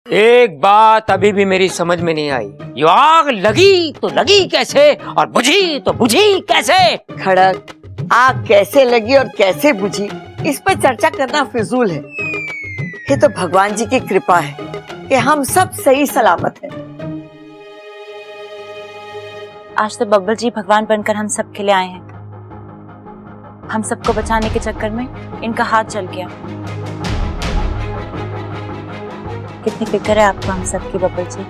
एक बात अभी भी मेरी समझ में नहीं आई, ये आग लगी तो लगी कैसे और बुझी तो बुझी कैसे? खड़क, आग कैसे लगी और कैसे बुझी इस पर चर्चा करना फिजूल है। ये तो भगवान जी की कृपा है कि हम सब सही सलामत हैं। आज तो बब्बल जी भगवान बनकर हम सब के लिए आए हैं। हम सबको बचाने के चक्कर में इनका हाथ जल गया। कितनी फिक्र है आपको हम सबकी बब्बल जी।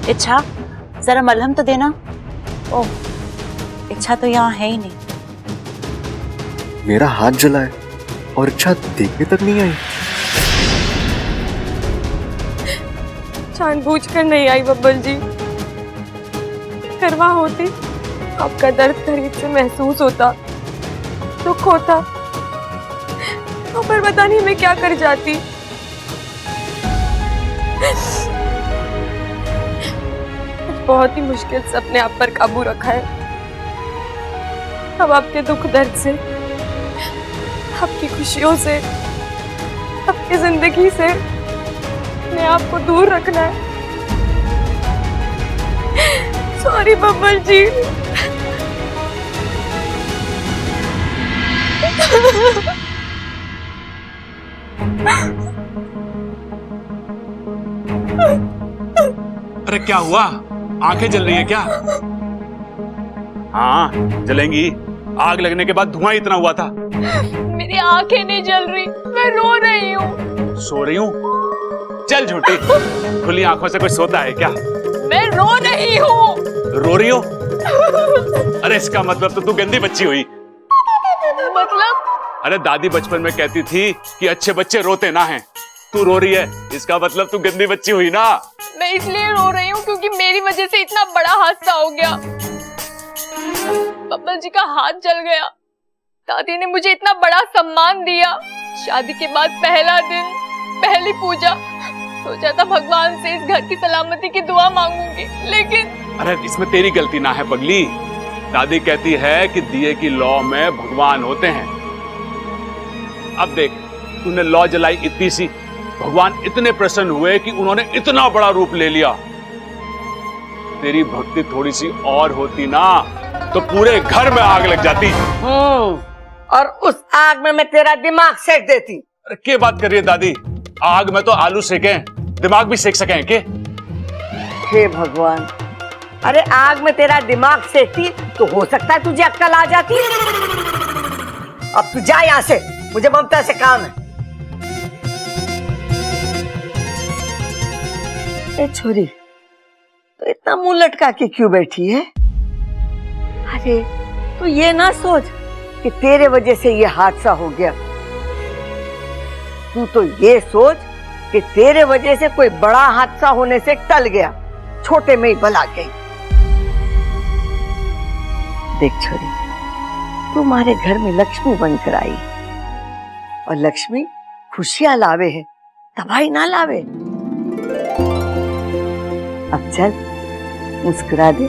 इच्छा, जरा मलहम तो देना। ओह, इच्छा तो यहाँ है ही नहीं। मेरा हाथ जला है और इच्छा देखने तक नहीं आई। जानबूझकर नहीं आई बब्बल जी। करवा होती आपका दर्द करीब से महसूस होता, दुख होता, तो पर पता नहीं मैं क्या कर जाती। बहुत ही मुश्किल से अपने आप पर काबू रखा है। अब आपके दुख दर्द से, आपकी खुशियों से, आपकी जिंदगी से अपने आप को दूर रखना है। सॉरी बब्बल जी। अरे क्या हुआ? आंखें जल रही है क्या? हाँ जलेंगी, आग लगने के बाद धुआं इतना हुआ था। मेरी आंखें नहीं जल रही, मैं रो रही हूँ। सो रही हूँ? चल झूठी, खुली आंखों से कोई सोता है क्या? मैं रो रही हूँ। रो रही हो? अरे इसका मतलब तो तू गंदी बच्ची हुई। मतलब? अरे दादी बचपन में कहती थी कि अच्छे बच्चे रोते ना हैं। तू रो रही है, इसका मतलब तू गंदी बच्ची हुई ना। मैं इसलिए रो रही हूँ क्योंकि मेरी वजह से इतना बड़ा हादसा हो गया। बब्बल जी का हाथ जल गया। दादी ने मुझे इतना बड़ा सम्मान दिया। शादी के बाद पहला दिन, पहली पूजा, सोचा था भगवान से इस घर की सलामती की दुआ मांगूंगी, लेकिन अरे इसमें तेरी गलती ना है पगली। दादी कहती है कि दिए की लौ में भगवान होते हैं। अब देख, तूने लौ जलाई इतनी सी, भगवान इतने प्रसन्न हुए कि उन्होंने इतना बड़ा रूप ले लिया। तेरी भक्ति थोड़ी सी और होती ना तो पूरे घर में आग लग जाती। और उस आग में मैं तेरा दिमाग सेक देती। अरे क्या बात कर रही है दादी? आग में तो आलू सेकें, दिमाग भी सेक सकें के? हे भगवान, अरे आग में तेरा दिमाग सेकती तो हो सकता है तुझे अक्ल आ जाती। अब तू जा यहाँ से, मुझे ममता से काम है। ए छोरी, तो इतना मुंह लटका के क्यों बैठी है? अरे तू ये ना सोच कि तेरे वजह से ये हादसा हो गया। तू तो ये सोच कि तेरे वजह से कोई बड़ा हादसा होने से टल गया, छोटे में ही भला गई। देख छोरी, तुम्हारे घर में लक्ष्मी बनकर आई और लक्ष्मी खुशियां लावे है, तबाही ना लावे। अब चल मुस्कुरा दे।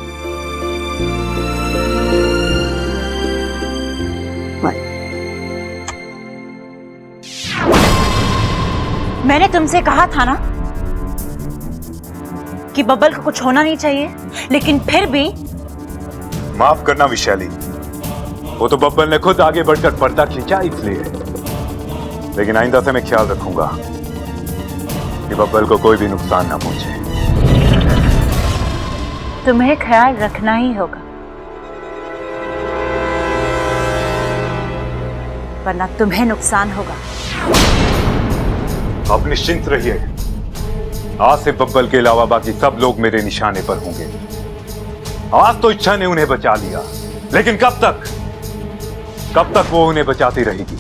मैंने तुमसे कहा था ना कि बब्बल को कुछ होना नहीं चाहिए, लेकिन फिर भी। माफ करना विशाली, वो तो बब्बल ने खुद आगे बढ़कर पर्दा खींचा इसलिए। लेकिन आइंदा से मैं ख्याल रखूंगा कि बब्बल को कोई भी नुकसान ना पहुंचे। तुम्हें ख्याल रखना ही होगा, वरना तुम्हें नुकसान होगा। अब निश्चिंत रहिए, आज से बब्बल के अलावा बाकी सब लोग मेरे निशाने पर होंगे। आज तो इच्छा ने उन्हें बचा लिया, लेकिन कब तक वो उन्हें बचाती रहेगी?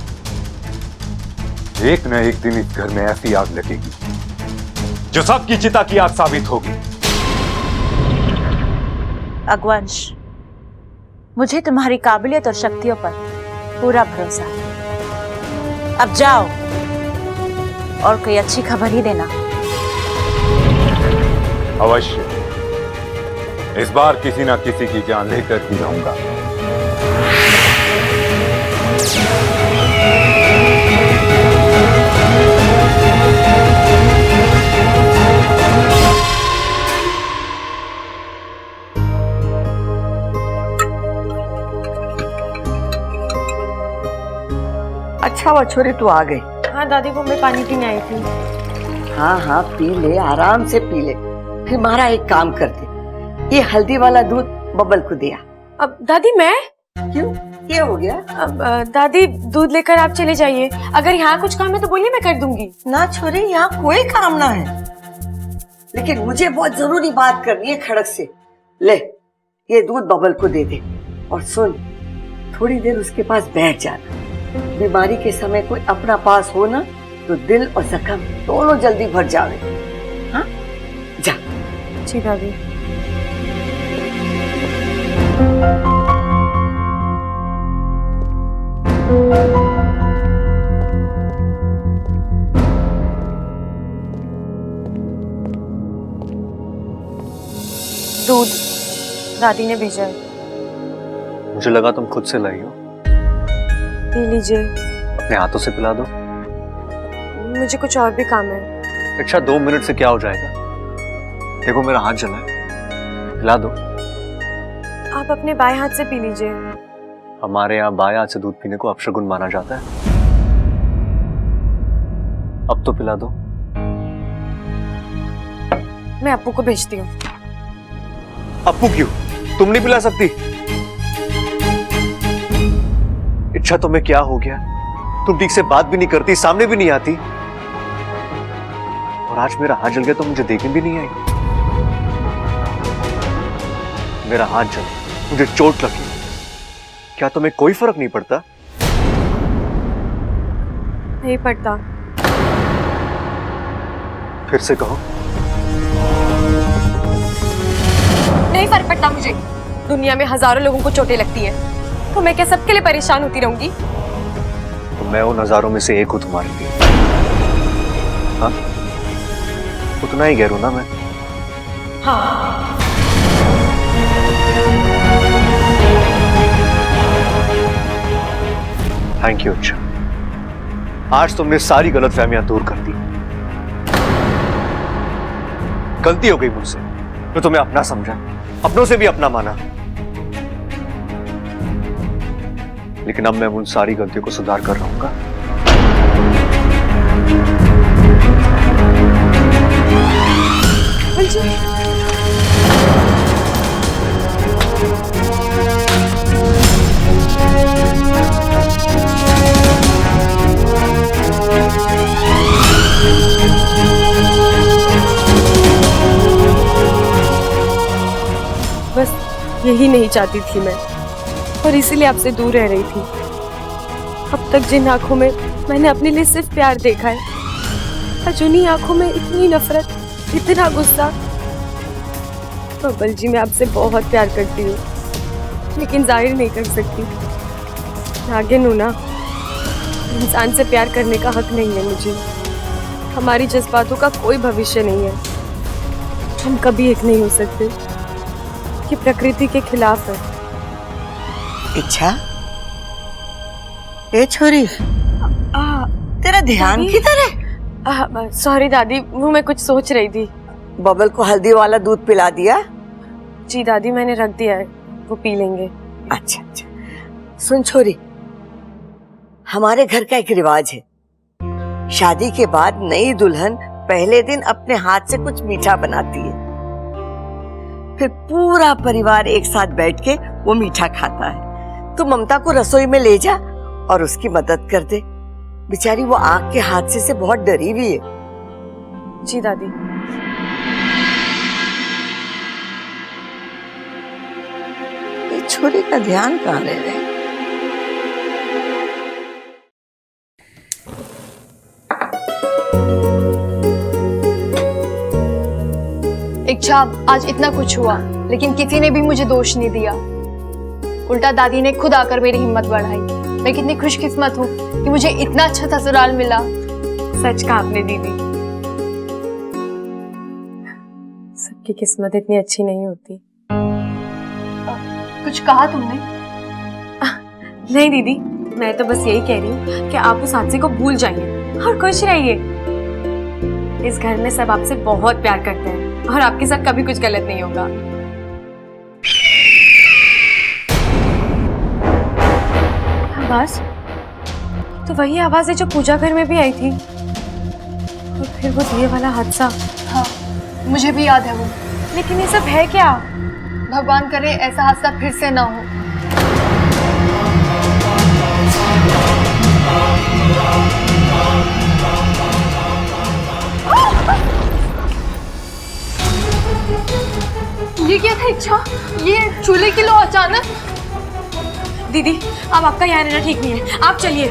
एक न एक दिन इस घर में ऐसी आग लगेगी जो सबकी चिता की आग साबित होगी। अगवंश, मुझे तुम्हारी काबिलियत और शक्तियों पर पूरा भरोसा है। अब जाओ, और कोई अच्छी खबर ही देना। अवश्य, इस बार किसी ना किसी की जान लेकर ही रहूंगा। अच्छा हुआ छोरी तू आ गई। हाँ दादी, वो मैं पानी पीने आई थी। हाँ हाँ पी ले, आराम से पी ले। फिर मारा एक काम कर दे, ये हल्दी वाला दूध बबल को दिया। अब दादी मैं क्यों, ये हो गया? अब दादी दूध लेकर आप चले जाइए। अगर यहाँ कुछ काम है तो बोलिए, मैं कर दूंगी। ना छोरी, यहाँ कोई काम ना है, लेकिन मुझे बहुत जरूरी बात करनी है खड़क से। ले ये दूध बबल को दे दे, और सुन थोड़ी देर उसके पास बैठ जाना। बीमारी के समय कोई अपना पास हो ना तो दिल और जख्म दोनों जल्दी भर जावे। हाँ जा। जी दादी। दूध दादी ने भेजा है। मुझे लगा तुम खुद से लाई हो। पी लीजिए। अपने हाथों से पिला दो। मुझे कुछ और भी काम है। अच्छा 2 मिनट से क्या हो जाएगा? देखो मेरा हाथ जला है, पिला दो। आप अपने बाएं हाथ से पी लीजिए। हमारे यहाँ बाएं हाथ से दूध पीने को अपशगुन माना जाता है। अब तो पिला दो। मैं अप्पू को भेजती हूँ। अप्पू क्यों? तुम नहीं पिला सकती? इच्छा तुम्हें क्या हो गया? तुम ठीक से बात भी नहीं करती, सामने भी नहीं आती, और आज मेरा हाथ जल गया तो मुझे देखने भी नहीं आई। मेरा हाथ जला, मुझे चोट लगी, क्या तुम्हें कोई फर्क नहीं पड़ता? नहीं पड़ता। फिर से कहो। नहीं फर्क पड़ता मुझे। दुनिया में हजारों लोगों को चोटें लगती हैं, तो मैं क्या सबके लिए परेशान होती रहूंगी? तो मैं उन हजारों में से एक हूं तुम्हारे लिए। हाँ, उतना ही गैर हूं ना मैं? हाँ। Thank you. अच्छा, आज तुमने सारी गलतफहमियां दूर कर दी। गलती हो गई मुझसे, तो तुम्हें अपना समझा, अपनों से भी अपना माना, लेकिन अब मैं उन सारी गलतियों को सुधार कर रहूंगा। बस यही नहीं चाहती थी मैं, और इसीलिए आपसे दूर रह रही थी। अब तक जिन आंखों में मैंने अपने लिए सिर्फ प्यार देखा है, आज उन्हीं आंखों में इतनी नफरत, इतना गुस्सा। बबल जी, मैं आपसे बहुत प्यार करती हूँ, लेकिन जाहिर नहीं कर सकती। नागिन हूँ ना, इंसान से प्यार करने का हक नहीं है मुझे। हमारी जज्बातों का कोई भविष्य नहीं है, हम कभी एक नहीं हो सकते। ये प्रकृति के खिलाफ है। इच्छा, ए छोरी, तेरा ध्यान किधर है? सॉरी दादी, वो मैं कुछ सोच रही थी। बबल को हल्दी वाला दूध पिला दिया? जी दादी, मैंने रख दिया है, वो पी लेंगे। अच्छा अच्छा। सुन छोरी, हमारे घर का एक रिवाज है, शादी के बाद नई दुल्हन पहले दिन अपने हाथ से कुछ मीठा बनाती है, फिर पूरा परिवार एक साथ बैठ के वो मीठा खाता है। तू ममता को रसोई में ले जा और उसकी मदद कर दे, बेचारी वो आग के हादसे से बहुत डरी हुई है। जी दादी। ये छोरी का ध्यान कहाँ रह रहे? इच्छा, आज इतना कुछ हुआ, लेकिन किसी ने भी मुझे दोष नहीं दिया। उल्टा दादी ने खुद आकर मेरी हिम्मत बढ़ाई। मैं कितनी खुशकिस्मत हूँ कि मुझे इतना अच्छा ससुराल मिला। सच कहा आपने दीदी, सबकी किस्मत इतनी अच्छी नहीं होती। कुछ कहा तुमने? नहीं दीदी, मैं तो बस यही कह रही हूँ कि आप उस हादसे को भूल जाइए और खुश रहिए। इस घर में सब आपसे बहुत प्यार करते हैं और आपके साथ कभी कुछ गलत नहीं होगा। आवाज तो वही आवाज है जो पूजा घर में भी आई थी, और फिर वो दिए वाला हादसा। हाँ, मुझे भी याद है वो। लेकिन ये सब है क्या? भगवान करे ऐसा हादसा फिर से ना हो। ये क्या था इच्छा? ये चूल्हे की लो अचानक? दीदी, अब आपका यहाँ रहना ठीक नहीं है, आप चलिए।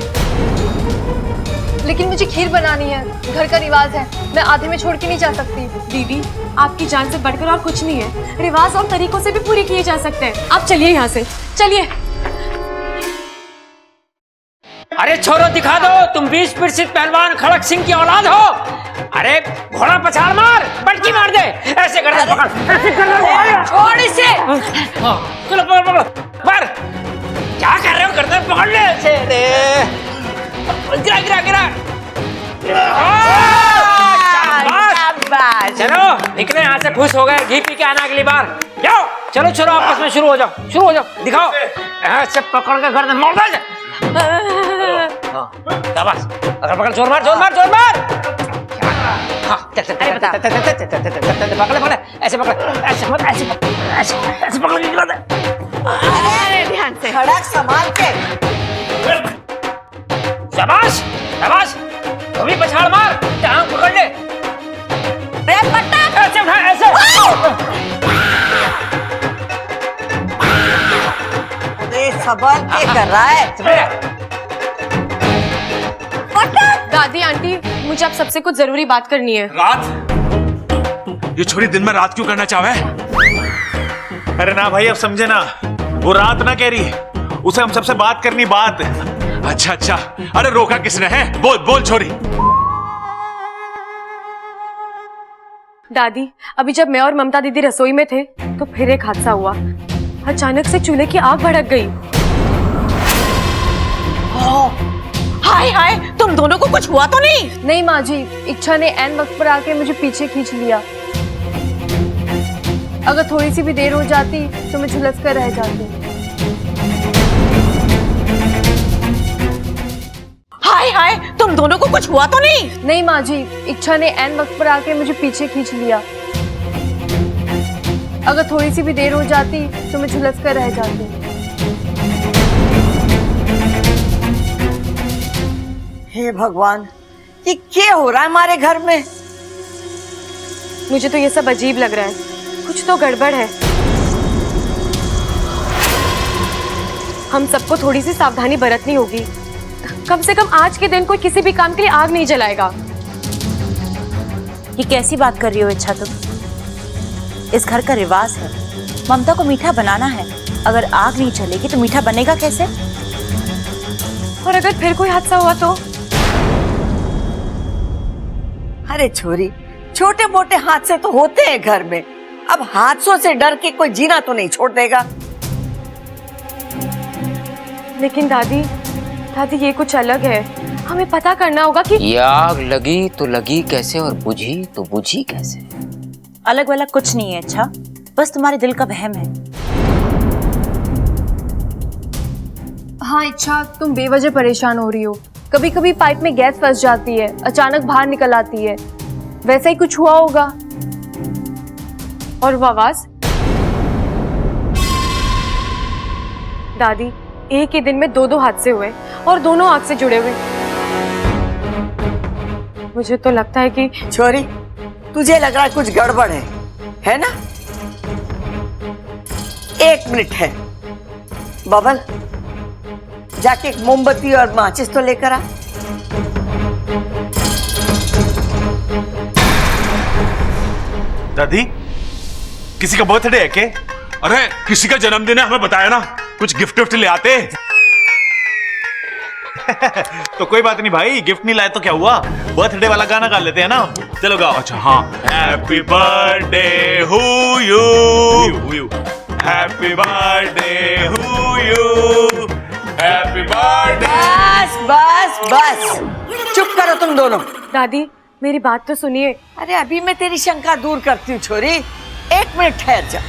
लेकिन मुझे खीर बनानी है, घर का रिवाज है, मैं आधे में छोड़ के नहीं जा सकती। दीदी, आपकी जान से बढ़कर और कुछ नहीं है, रिवाज और तरीकों से भी पूरे किए जा सकते हैं। आप चलिए यहाँ से, चलिए। अरे छोरो दिखा दो, तुम 20 प्रसिद्ध पहलवान खड़क सिंह की औलाद हो। अरे घोड़ा पछाड़ मार, बटकी मार दे, ऐसे कर दे, पकड़, ऐसे कर दे, छोड़ इसे। हाँ, चलो पकड़ पकड़, मार। क्या कर रहे हो, गर्दन पकड़ ले ऐसे। गिरा गिरा गिरा। शाबाश। चलो निकले यहाँ से, खुश हो गए, घी पी के आना अगली बार। जाओ, चलो चलो आपस में शुरू हो जाओ, दिखाओ। ऐसे पकड़ के गर्दन मोड़ दे। शाबाश, पकड़, जोर मार। हाँ, पकड़, ऐसे पकड़, ऐसे पकड़ के गिरा दे। अरे ध्यान से, खड़क संभाल के। शाबाश, तू भी पछाड़ मार, टांग पकड़ ले। ऐसे उठा, ऐसे। अरे संभाल के कर रहा है। दादी, आंटी, मुझे आप सबसे कुछ जरूरी बात करनी है। रात? ये छोरी दिन में रात क्यों करना चाहे? अरे ना भाई, अब समझे ना, वो रात ना कह रही, उसे हम सबसे बात करनी, बात। अच्छा, अरे रोका किसने है? बोल छोरी। दादी, अभी जब मैं और ममता दीदी रसोई में थे तो फिर एक हादसा हुआ। अचानक से चूल्हे की आग भड़क गई। हाय, तुम दोनों को कुछ हुआ तो नहीं? नहीं माँ जी, इच्छा ने ऐन वक्त पर आके मुझे पीछे खींच लिया। अगर थोड़ी सी भी देर हो जाती तो मैं झुलस कर रह जाती। हाय, तुम दोनों को कुछ हुआ तो नहीं? नहीं माँ जी, इच्छा ने ऐन वक्त पर आके मुझे पीछे खींच लिया। अगर थोड़ी सी भी देर हो जाती तो मैं झुलस कर रह जाती। हे भगवान, ये क्या हो रहा है हमारे घर में? मुझे तो ये सब अजीब लग रहा है, कुछ तो गड़बड़ है। हम सबको थोड़ी सी सावधानी बरतनी होगी। कम से कम आज के दिन कोई किसी भी काम के लिए आग नहीं जलाएगा। ये कैसी बात कर रही हो इच्छा तुम? इस घर का रिवाज है, ममता को मीठा बनाना है। अगर आग नहीं जलेगी तो मीठा बनेगा कैसे? और अगर फिर कोई हादसा हुआ तो? अरे छोरी, छोटे मोटे हादसे तो होते हैं घर में, अब हादसों से डर के कोई जीना तो नहीं छोड़ देगा। लेकिन दादी, ये कुछ अलग है। हमें पता करना होगा कि ये आग लगी तो लगी कैसे और बुझी तो बुझी कैसे। अलग वलग कुछ नहीं है इच्छा, बस तुम्हारे दिल का वहम है। हाँ इच्छा, तुम बेवजह परेशान हो रही हो। कभी कभी पाइप में गैस फंस जाती है, अचानक बाहर निकल आती है, वैसा ही कुछ हुआ होगा। और वो आवाज? दादी, एक ही दिन में दो हादसे हुए और दोनों आग से जुड़े हुए। मुझे तो लगता है कि छोरी, तुझे लग रहा है कुछ गड़बड़ है ना? 1 मिनट है। बबल, जाके एक मोमबत्ती और माचिस तो लेकर आ। दादी, किसी का बर्थडे है क्या? अरे किसी का जन्मदिन है, हमें बताया ना, कुछ गिफ्ट ले आते। तो कोई बात नहीं भाई, गिफ्ट नहीं लाए तो क्या हुआ? बर्थडे वाला गाना गा लेते हैं ना, चलो गाओ। अच्छा हाँ। Happy birthday who you, happy birthday who you, happy birthday. बस बस बस, चुप करो तुम दोनों। दादी मेरी बात तो सुनिए। अरे अभी मैं तेरी शंका दूर करती हूँ छोरी, 1 मिनट ठहर जा।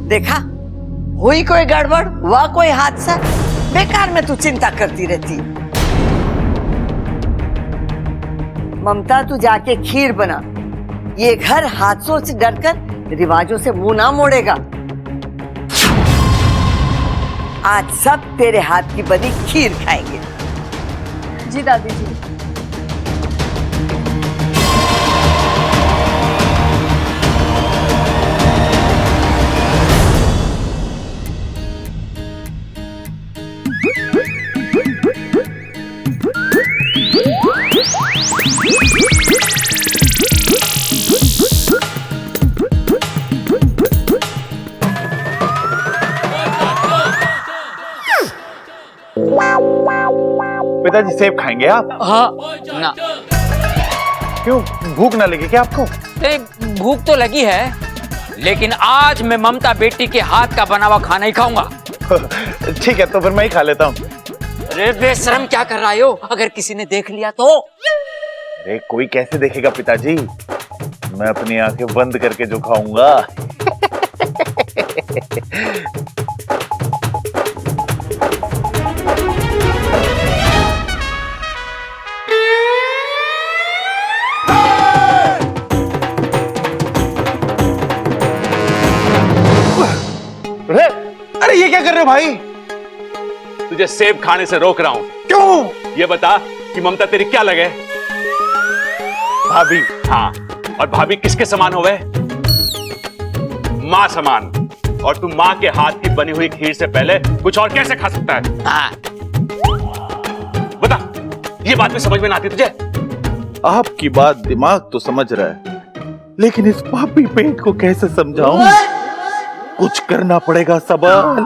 देखा, हुई कोई गड़बड़, हुआ कोई हादसा, बेकार में तू चिंता करती रहती। ममता तू जाके खीर बना, ये घर हादसों से डरकर रिवाजों से मुंह ना मोड़ेगा। आज सब तेरे हाथ की बनी खीर खाएंगे। जी दादी जी। पिताजी सेब खाएंगे आप? हाँ ना, क्यों, भूख ना लगी क्या आपको? नहीं भूख तो लगी है, लेकिन आज मैं ममता बेटी के हाथ का बना हुआ खाना ही खाऊंगा। ठीक है, तो फिर मैं ही खा लेता हूँ। अरे बेशरम क्या कर रहा हो, अगर किसी ने देख लिया तो? अरे कोई कैसे देखेगा पिताजी, मैं अपनी आंखें बंद करके जो खाऊंगा। अरे ये क्या कर रहे हो भाई? तुझे सेब खाने से रोक रहा हूं। क्यों? ये बता कि ममता तेरी क्या लगे? भाभी। हाँ, और भाभी किसके समान होवे? माँ समान। और तू माँ के हाथ की बनी हुई खीर से पहले कुछ और कैसे खा सकता है? हाँ। बता, ये बात भी समझ में ना आती तुझे? आपकी बात दिमाग तो समझ रहा है, लेकिन इस पापी पेट को कैसे समझाऊं? कुछ करना पड़ेगा सबल।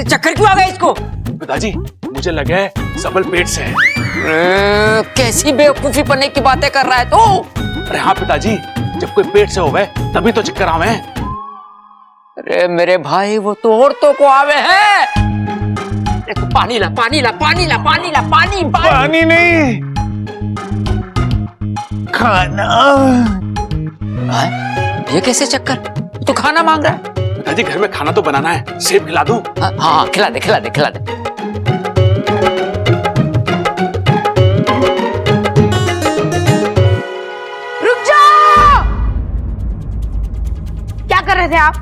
चक्कर क्यों आ गया इसको? पिताजी मुझे लगे सबल पेट से है। कैसी बेवकूफी पन्ने की बातें कर रहा है तू? अरे हाँ पिताजी, जब कोई पेट से होवे तभी तो चक्कर आवे। अरे मेरे भाई, वो तो औरतों को आवे है। तू पानी ला, पानी ला, पानी ला, पानी ला, पानी पानी नहीं, खाना। ये कैसे चक्कर? तू खाना मांग रहा है? पिताजी घर में खाना तो बनाना है, सेब खिला दूं? हाँ खिला दे, खिला दे, खिला दे। रुक जाओ! क्या कर रहे थे आप?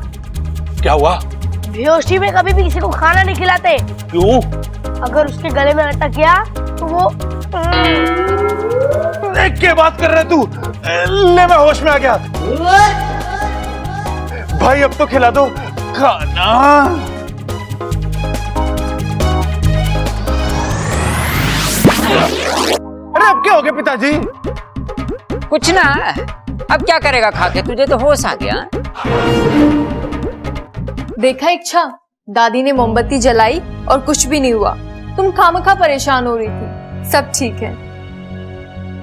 क्या हुआ? बेहोशी में कभी भी किसी को खाना नहीं खिलाते। क्यों? अगर उसके गले में अटक गया तो वो क्या बात कर रहे तू? ले मैं होश में आ गया। भाई अब तो खिला दो खाना। अरे अब क्या हो गया पिताजी? कुछ ना, अब क्या करेगा खा के? तुझे तो होश आ गया। देखा इच्छा, दादी ने मोमबत्ती जलाई और कुछ भी नहीं हुआ। तुम खामखा परेशान हो रही थी। सब ठीक है।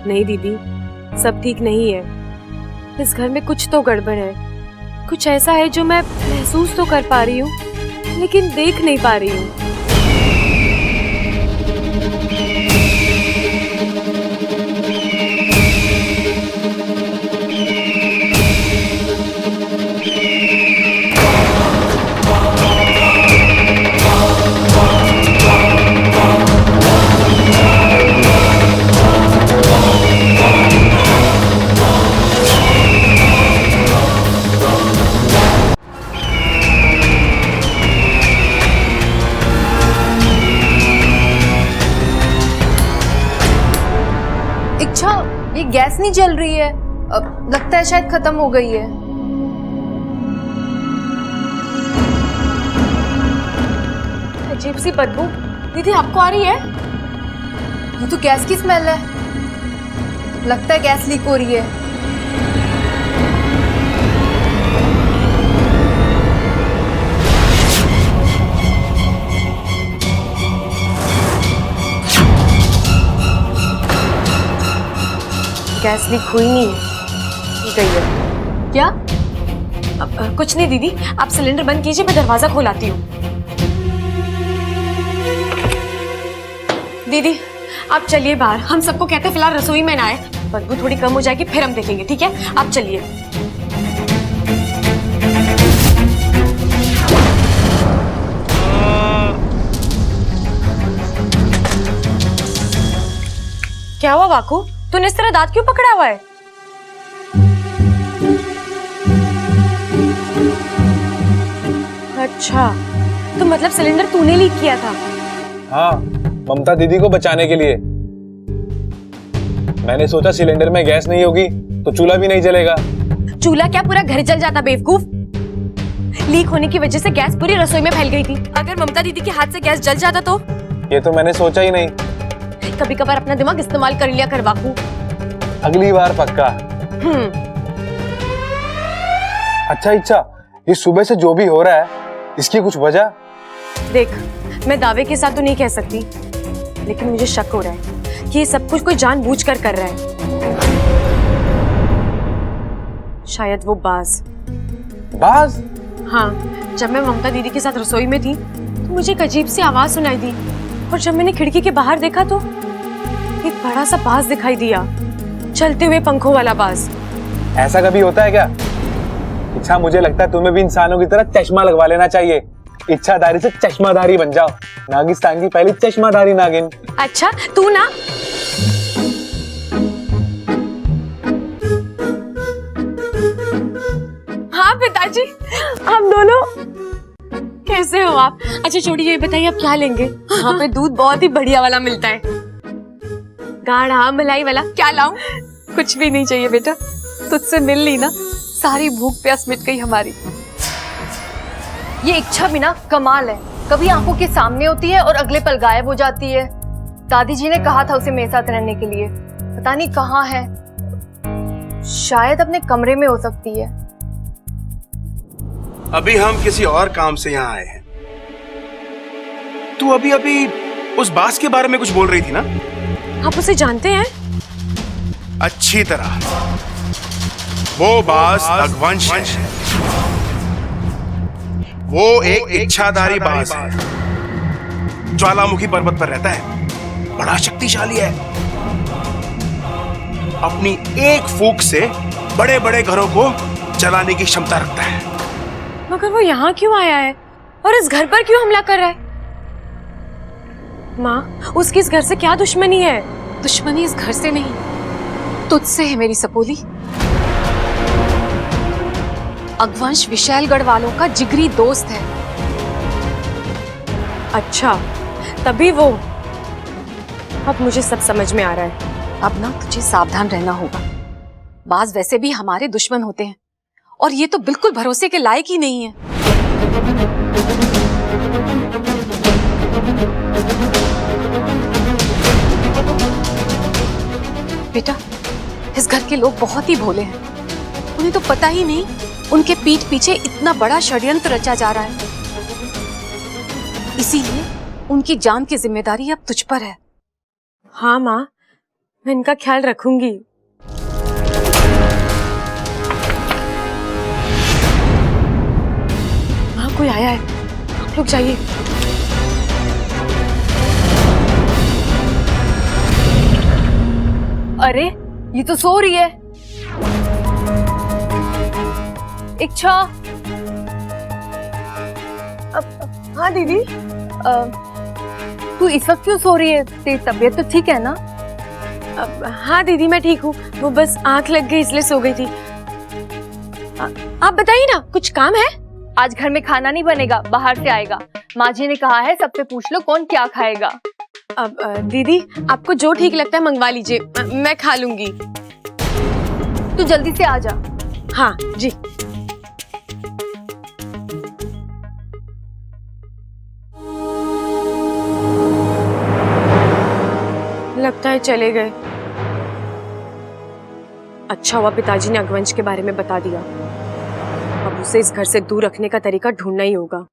नहीं दीदी, सब ठीक नहीं है। इस घर में कुछ तो गड़बड़ है। कुछ ऐसा है जो मैं महसूस तो कर पा रही हूँ, लेकिन देख नहीं पा रही हूँ। इच्छा, ये गैस नहीं जल रही है। लगता है शायद खत्म हो गई है। अजीब सी बदबू दीदी आपको आ रही है? ये तो गैस की स्मेल है। लगता है गैस लीक हो रही है। गैस लीक हुई नहीं है, ठीक है। क्या? कुछ नहीं दीदी, आप सिलेंडर बंद कीजिए, मैं दरवाजा खोलाती हूँ। दीदी आप चलिए बाहर, हम सबको कहते हैं फिलहाल रसोई में ना आए, बदबू थोड़ी कम हो जाएगी फिर हम देखेंगे, ठीक है? आप चलिए। क्या हुआ वाकू, तूने इस तरह दांत क्यों पकड़ा हुआ है? अच्छा, तो मतलब सिलेंडर तूने लीक किया था? हाँ, ममता दीदी को बचाने के लिए। मैंने सोचा सिलेंडर में गैस नहीं होगी तो चूल्हा भी नहीं जलेगा। चूल्हा क्या, पूरा घर जल जाता बेवकूफ। लीक होने की वजह से गैस पूरी रसोई में फैल गई थी। अगर ममता दीदी के हाथ से गैस जल जाता तो? ये तो मैंने सोचा ही नहीं। कभी कभार अपना दिमाग इस्तेमाल कर लिया कर बाकू। अगली बार पक्का। अच्छा इच्छा, ये सुबह से जो भी हो रहा है इसकी कुछ वजह? देख, मैं दावे के साथ तो नहीं कह सकती, लेकिन मुझे शक हो रहा है कि ये सब कुछ कोई जानबूझकर कर रहा है। शायद वो बाज। बाज? हाँ, जब मैं ममता दीदी के साथ रसोई में थी तो मुझे एक अजीब सी आवाज सुनाई दी, और जब मैंने खिड़की के बाहर देखा तो एक बड़ा सा बाज दिखाई दिया, चलते हुए पंखों वाला बाज। ऐसा कभी होता है क्या? इच्छा, मुझे लगता है तुम्हें भी इंसानों की तरह चश्मा लगवा लेना चाहिए। इच्छाधारी से चश्माधारी बन जाओ। नागिस्तान की पहली चश्माधारी नागिन। अच्छा, तू ना। हाँ पिताजी, हम दोनों। कैसे हो आप? अच्छा छोड़िए, ये बताइए आप क्या लेंगे? यहाँ पे दूध बहुत ही बढ़िया वाला मिलता है, गाढ़ा मलाई वाला। क्या लाऊं? कुछ भी नहीं चाहिए बेटा, तुझसे मिल ली ना, सारी भूख प्यास मिट गई हमारी। ये इच्छा भी ना कमाल है, कभी आंखों के सामने होती है और अगले पल गायब हो जाती है। दादी जी ने कहा था उसे मेरे साथ रहने के लिए, पता नहीं कहाँ है। शायद अपने कमरे में हो सकती है। अभी हम किसी और काम से यहाँ आए हैं। तू अभी अभी उस बास के बारे में कुछ बोल रही थी ना? आप उसे जानते हैं? अच्छी तरह। वो बास अगवंश है। वो एक इच्छाधारी बास है, ज्वालामुखी पर्वत पर रहता है, बड़ा शक्तिशाली है। अपनी एक फूंक से बड़े बड़े घरों को जलाने की क्षमता रखता है। मगर वो यहाँ क्यों आया है और इस घर पर क्यों हमला कर रहा है? माँ, उसकी इस घर से क्या दुश्मनी है? दुश्मनी इस घर से नहीं, तुझसे है मेरी सपोली। अगवंश विशालगढ़ वालों का जिगरी दोस्त है। अच्छा, तभी वो। अब मुझे सब समझ में आ रहा है। अब ना तुझे सावधान रहना होगा। बाज वैसे भी हमारे दुश्मन होते हैं, और ये तो बिल्कुल भरोसे के लायक ही नहीं है। बेटा, इस घर के लोग बहुत ही भोले हैं। उन्हें तो पता ही नहीं उनके पीठ पीछे इतना बड़ा षड्यंत्र रचा जा रहा है। इसीलिए उनकी जान की जिम्मेदारी अब तुझ पर है। हाँ माँ, मैं इनका ख्याल रखूंगी। माँ, कोई आया है, आप लोग जाइए। अरे, ये तो सो रही है। इच्छा। हाँ दीदी, तू इस वक्त क्यों सो रही है? तेरी तबीयत तो ठीक है ना? हाँ दीदी, मैं ठीक हूँ, वो बस आंख लग गई इसलिए सो गई थी। आप बताइए ना, कुछ काम है? आज घर में खाना नहीं बनेगा, बाहर से आएगा। माँ जी ने कहा है सबसे पूछ लो कौन क्या खाएगा। अब दीदी आपको जो ठीक लगता है मंगवा लीजिए, मैं खा लूंगी। तू जल्दी से आ जा। हाँ जी। लगता है चले गए। अच्छा हुआ पिताजी ने अगवंश के बारे में बता दिया। अब उसे इस घर से दूर रखने का तरीका ढूंढना ही होगा।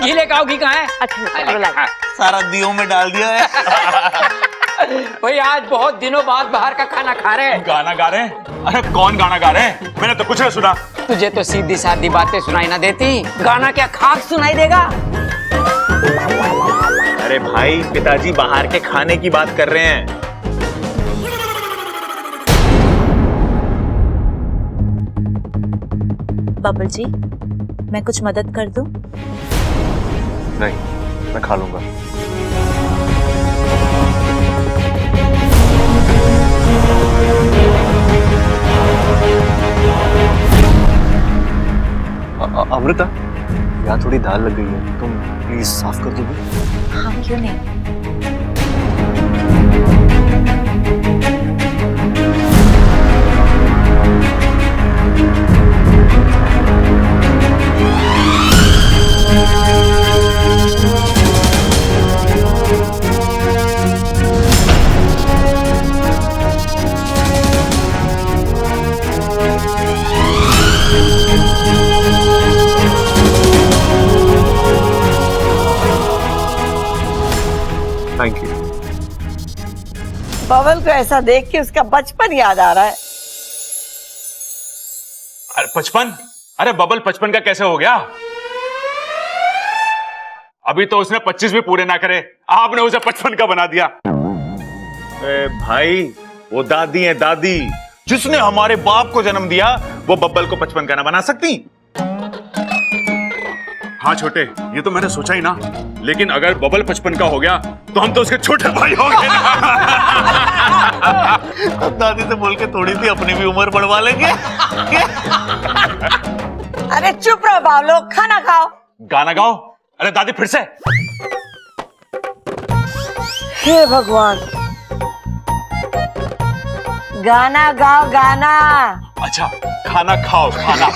गीले काव घी कहाँ है? अच्छा सारा दियो में डाल दिया है। भाई आज बहुत दिनों बाद बाहर का खाना खा रहे हैं। गाना गा रहे हैं? अरे कौन गाना गा रहे हैं? मैंने तो कुछ नहीं सुना। तुझे तो सीधी सादी बातें सुनाई ना देती, गाना क्या खाक सुनाई देगा? अरे भाई पिताजी बाहर के खाने की बात कर रहे हैं। बबल जी, मैं कुछ मदद कर दूं? नहीं, मैं खा लूंगा। अमृता, यहाँ थोड़ी दाल लग गई है, तुम प्लीज साफ कर दोगी? हाँ, क्यों नहीं। Thank you. बबल को ऐसा देख के उसका बचपन याद आ रहा है। अरे 55? अरे बबल 55 का कैसे हो गया? अभी तो उसने 25 भी पूरे ना करे, आपने उसे 55 का बना दिया। भाई वो दादी है, दादी जिसने हमारे बाप को जन्म दिया, वो बब्बल को 55 का ना बना सकती? हाँ छोटे, ये तो मैंने सोचा ही ना, लेकिन अगर बबल 55 का हो गया तो हम तो उसके छोटे भाई हो गए ना। अब दादी से बोल के थोड़ी सी अपनी भी उम्र बढ़वा लेंगे। अरे चुप रहो बावलो, खाना खाओ। गाना गाओ। अरे दादी फिर से। हे भगवान, गाना गाओ, गाना। अच्छा, खाना खाओ, खाना।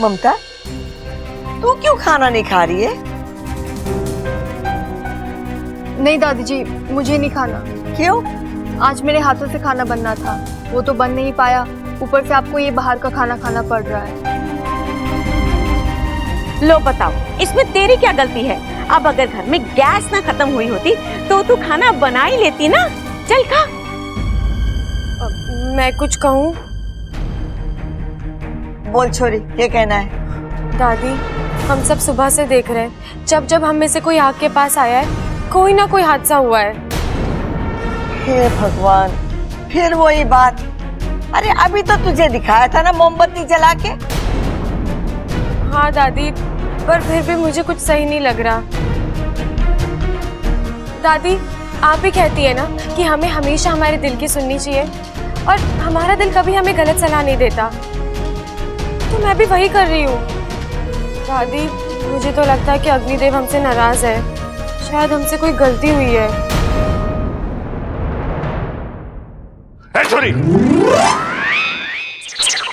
ममता, तू क्यों खाना नहीं खा रही है? नहीं दादी जी, मुझे नहीं खाना। क्यों? आज मेरे हाथों से खाना बनना था, वो तो बन नहीं पाया, ऊपर से आपको ये बाहर का खाना खाना पड़ रहा है। लो बताओ, इसमें तेरी क्या गलती है? अब अगर घर में गैस ना खत्म हुई होती तो तू खाना बना ही लेती ना। चल खा। मैं कुछ कहूँ? बोल छोरी, क्या कहना है? दादी, हम सब सुबह से देख रहे हैं, जब जब हम में से कोई आग के पास आया है, कोई ना कोई हादसा हुआ है। हे भगवान, फिर वही बात। अरे अभी तो तुझे दिखाया था ना मोमबत्ती जला के। हाँ दादी, पर फिर भी मुझे कुछ सही नहीं लग रहा। दादी, आप ही कहती है ना कि हमें हमेशा हमारे दिल की सुननी चाहिए, और हमारा दिल कभी हमें गलत सलाह नहीं देता, तो मैं भी वही कर रही हूँ। दादी, मुझे तो लगता है कि अग्निदेव हमसे नाराज है, शायद हमसे कोई गलती हुई है। छोरी,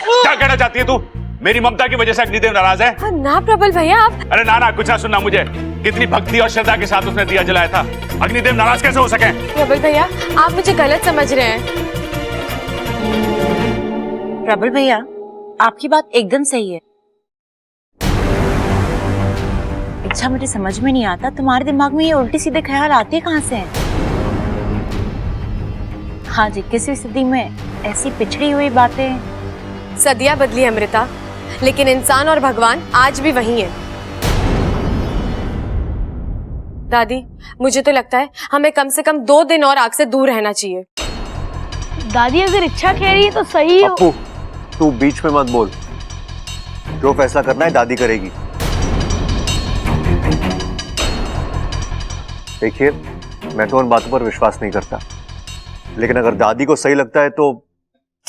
क्या कहना चाहती है तू? मेरी ममता की वजह से अग्निदेव नाराज है? हाँ, ना प्रबल भैया, आप। अरे ना ना, कुछ ना सुनना मुझे। कितनी भक्ति और श्रद्धा के साथ उसने दिया जलाया था, अग्निदेव नाराज कैसे हो सके? प्रबल भैया, आप मुझे गलत समझ रहे हैं। प्रबल भैया, आपकी बात एकदम सही है। अच्छा, मुझे समझ में नहीं आता तुम्हारे दिमाग में ये उल्टी सीधे ख्याल आते कहाँ से हैं? हाँ जी, किसी स्थिति में ऐसी पिछड़ी हुई बातें। सदियां बदली अमृता, लेकिन इंसान और भगवान आज भी वही है। दादी, मुझे तो लगता है हमें कम से कम 2 दिन और आग से दूर रहना चाहिए। दादी अगर इच्छा कह रही है तो सही है। अपू, तू बीच में मत बोल। जो फैसला करना है दादी करेगी। देखिए, मैं तो उन बातों पर विश्वास नहीं करता, लेकिन अगर दादी को सही लगता है तो।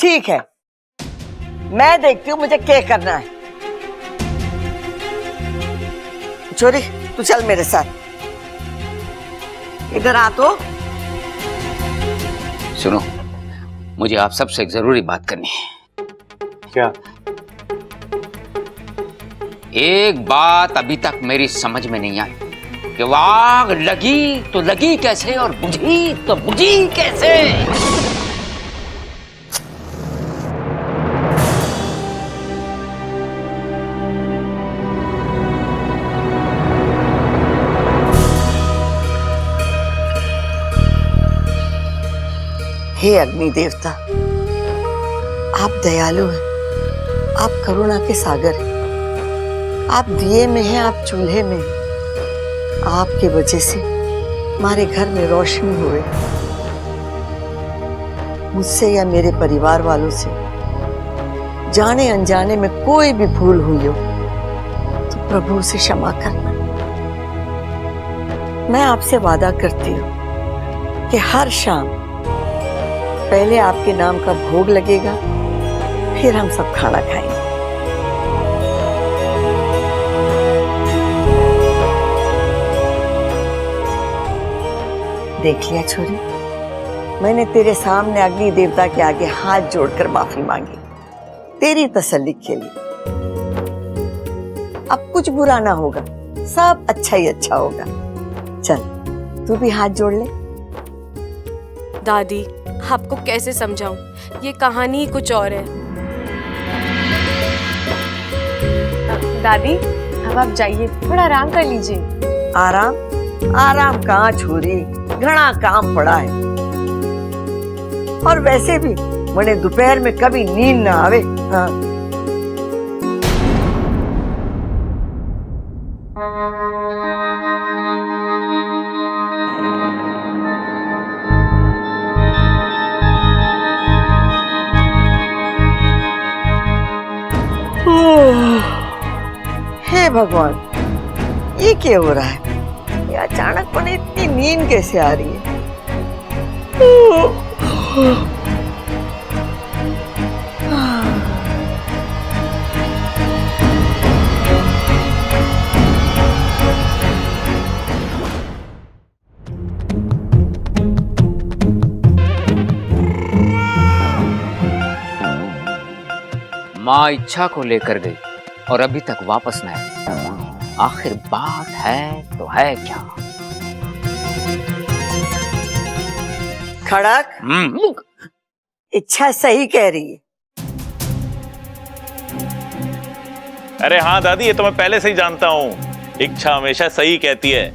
ठीक है, मैं देखती हूँ मुझे क्या करना है। छोरी तू चल मेरे साथ, इधर आ तो। सुनो, मुझे आप सबसे एक जरूरी बात करनी है। क्या? एक बात अभी तक मेरी समझ में नहीं आई कि वो आग लगी तो लगी कैसे और बुझी तो बुझी कैसे। हे अग्नि देवता, आप दयालु हैं, आप करुणा के सागर हैं, आप दिए में हैं, आप चूल्हे में हैं। आपके वजह से हमारे घर में रोशनी हुए। मुझसे या मेरे परिवार वालों से जाने अनजाने में कोई भी भूल हुई हो तो प्रभु से क्षमा करना। मैं आपसे वादा करती हूँ कि हर शाम पहले आपके नाम का भोग लगेगा, फिर हम सब खाना खाएंगे। देख लिया छोरी, मैंने तेरे सामने अग्नि देवता के आगे हाथ जोड़कर माफी मांगी, तेरी तसल्ली के लिए। अब कुछ बुरा ना होगा, सब अच्छा ही अच्छा होगा। चल तू भी हाथ जोड़ ले। दादी, आपको कैसे समझाऊं, ये कहानी ही कुछ और है। दादी अब आप जाइए, थोड़ा आराम कर लीजिए। आराम आराम कहाँ छोरी, घना काम पड़ा है। और वैसे भी मैंने दोपहर में कभी नींद ना आवे। हाँ। हे भगवान, ये क्या हो रहा है? ये अचानक मुझे इतनी नींद कैसे आ रही है? माँ इच्छा को लेकर गई और अभी तक वापस न आई। आखिर बात है तो है क्या? खड़क, इच्छा सही कह रही है। अरे हाँ दादी, ये तो मैं पहले से ही जानता हूँ, इच्छा हमेशा सही कहती है।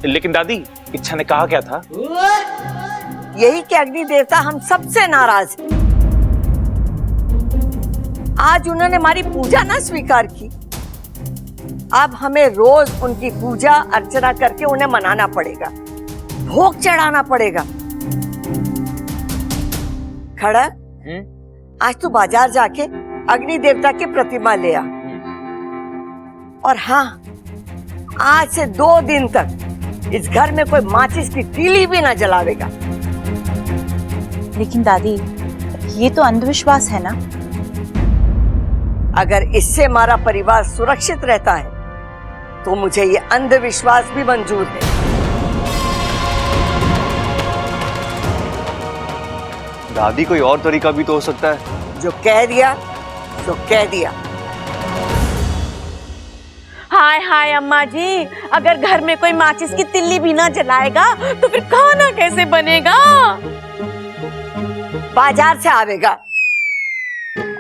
लेकिन दादी, इच्छा ने कहा क्या था? यही कि अग्नि देवता हम सबसे नाराज हैं। आज उन्होंने हमारी पूजा ना स्वीकार की, अब हमें रोज उनकी पूजा अर्चना करके उन्हें मनाना पड़ेगा, भोग चढ़ाना पड़ेगा। खड़ा, आज तू बाजार जाके अग्नि देवता की प्रतिमा ले आ। और हाँ, आज से 2 दिन तक इस घर में कोई माचिस की तीली भी ना जलावेगा। लेकिन दादी, ये तो अंधविश्वास है ना। अगर इससे हमारा परिवार सुरक्षित रहता है तो मुझे ये अंधविश्वास भी मंजूर है। दादी, कोई और तरीका भी तो हो सकता है। जो कह दिया तो कह दिया। हाय हाय अम्मा जी, अगर घर में कोई माचिस की तिल्ली भी ना जलाएगा तो फिर खाना कैसे बनेगा? बाजार से आवेगा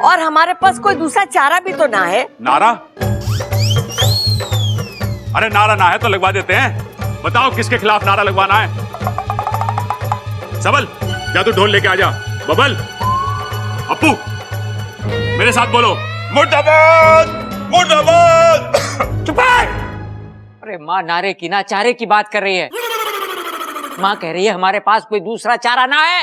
और हमारे पास कोई दूसरा चारा भी तो ना है। नारा? अरे नारा ना है तो लगवा देते हैं। बताओ किसके खिलाफ नारा लगवाना है? सबल, क्या तू ढोल लेके आ जा। बबल, अप्पू, मेरे साथ बोलो, मुर्दाबाद मुर्दाबाद। चुप है। अरे माँ नारे की ना चारे की बात कर रही है। माँ कह रही है हमारे पास कोई दूसरा चारा ना है।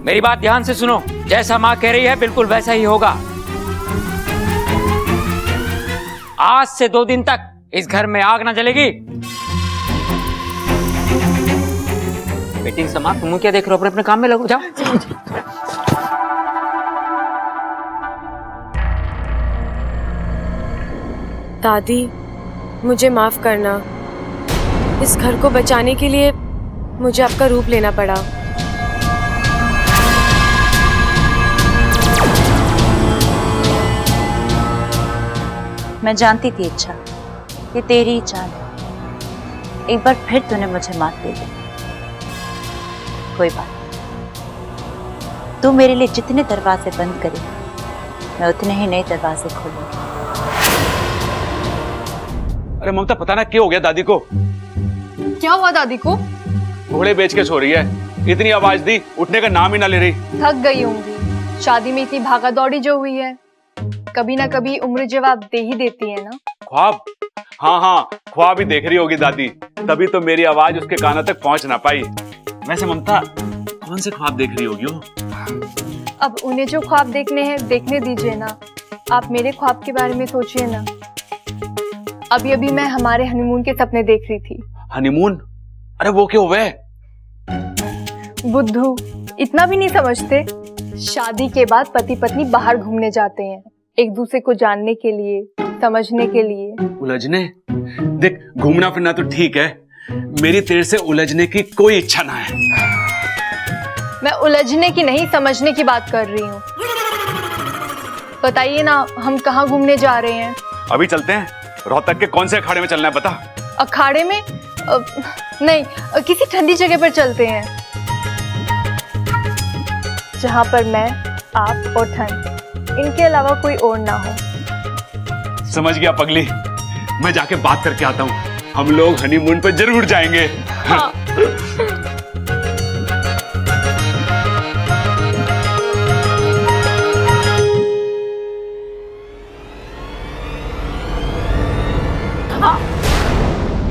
मेरी बात ध्यान से सुनो, जैसा माँ कह रही है बिल्कुल वैसा ही होगा। आज से 2 दिन तक इस घर में आग ना जलेगी। मीटिंग समाप्त, तुम क्या देख रहे हो? अपने अपने काम में लगो, जाओ। दादी, मुझे माफ करना। इस घर को बचाने के लिए मुझे आपका रूप लेना पड़ा। मैं जानती थी इच्छा, ये तेरी ही चाल है। एक बार फिर तूने मुझे मात दे दी। कोई बात नहीं। तू मेरे लिए जितने दरवाजे बंद करे, मैं उतने ही नए दरवाजे खोलूंगी। अरे ममता, पता ना क्या हो गया दादी को। क्या हुआ दादी को? घोड़े बेच के सो रही है। इतनी आवाज दी, उठने का नाम ही ना ले रही। थक गई होंगी, शादी में इतनी भागा दौड़ी जो हुई है। कभी ना कभी उम्र जवाब दे ही देती है ना। ख्वाब? हाँ हाँ, ख्वाब ही देख रही होगी दादी, तभी तो मेरी आवाज उसके कानों तक पहुंच ना पाई। वैसे ममता, कौन से ख्वाब देख रही होगी वो? अब उन्हें जो ख्वाब देखने हैं देखने दीजिए ना। आप मेरे ख्वाब के बारे में सोचिए ना। अभी अभी मैं हमारे हनीमून के सपने देख रही थी। हनीमून? अरे वो क्या हुआ है? बुद्धू, इतना भी नहीं समझते? शादी के बाद पति पत्नी बाहर घूमने जाते हैं, एक दूसरे को जानने के लिए, समझने के लिए। उलझने? देख, घूमना फिरना तो ठीक है, मेरी तेरे से उलझने की कोई इच्छा ना है। मैं उलझने की नहीं, समझने की बात कर रही हूँ। बताइए ना, हम कहाँ घूमने जा रहे हैं? अभी चलते हैं। रोहतक के कौन से अखाड़े में चलना है बता? अखाड़े में? नहीं, किसी ठंडी जगह पर चलते हैं, जहाँ पर मैं, आप और ठंड, इनके अलावा कोई और ना हो। समझ गया पगली, मैं जाके बात करके आता हूँ। हम लोग हनीमून पे जरूर जाएंगे। हाँ।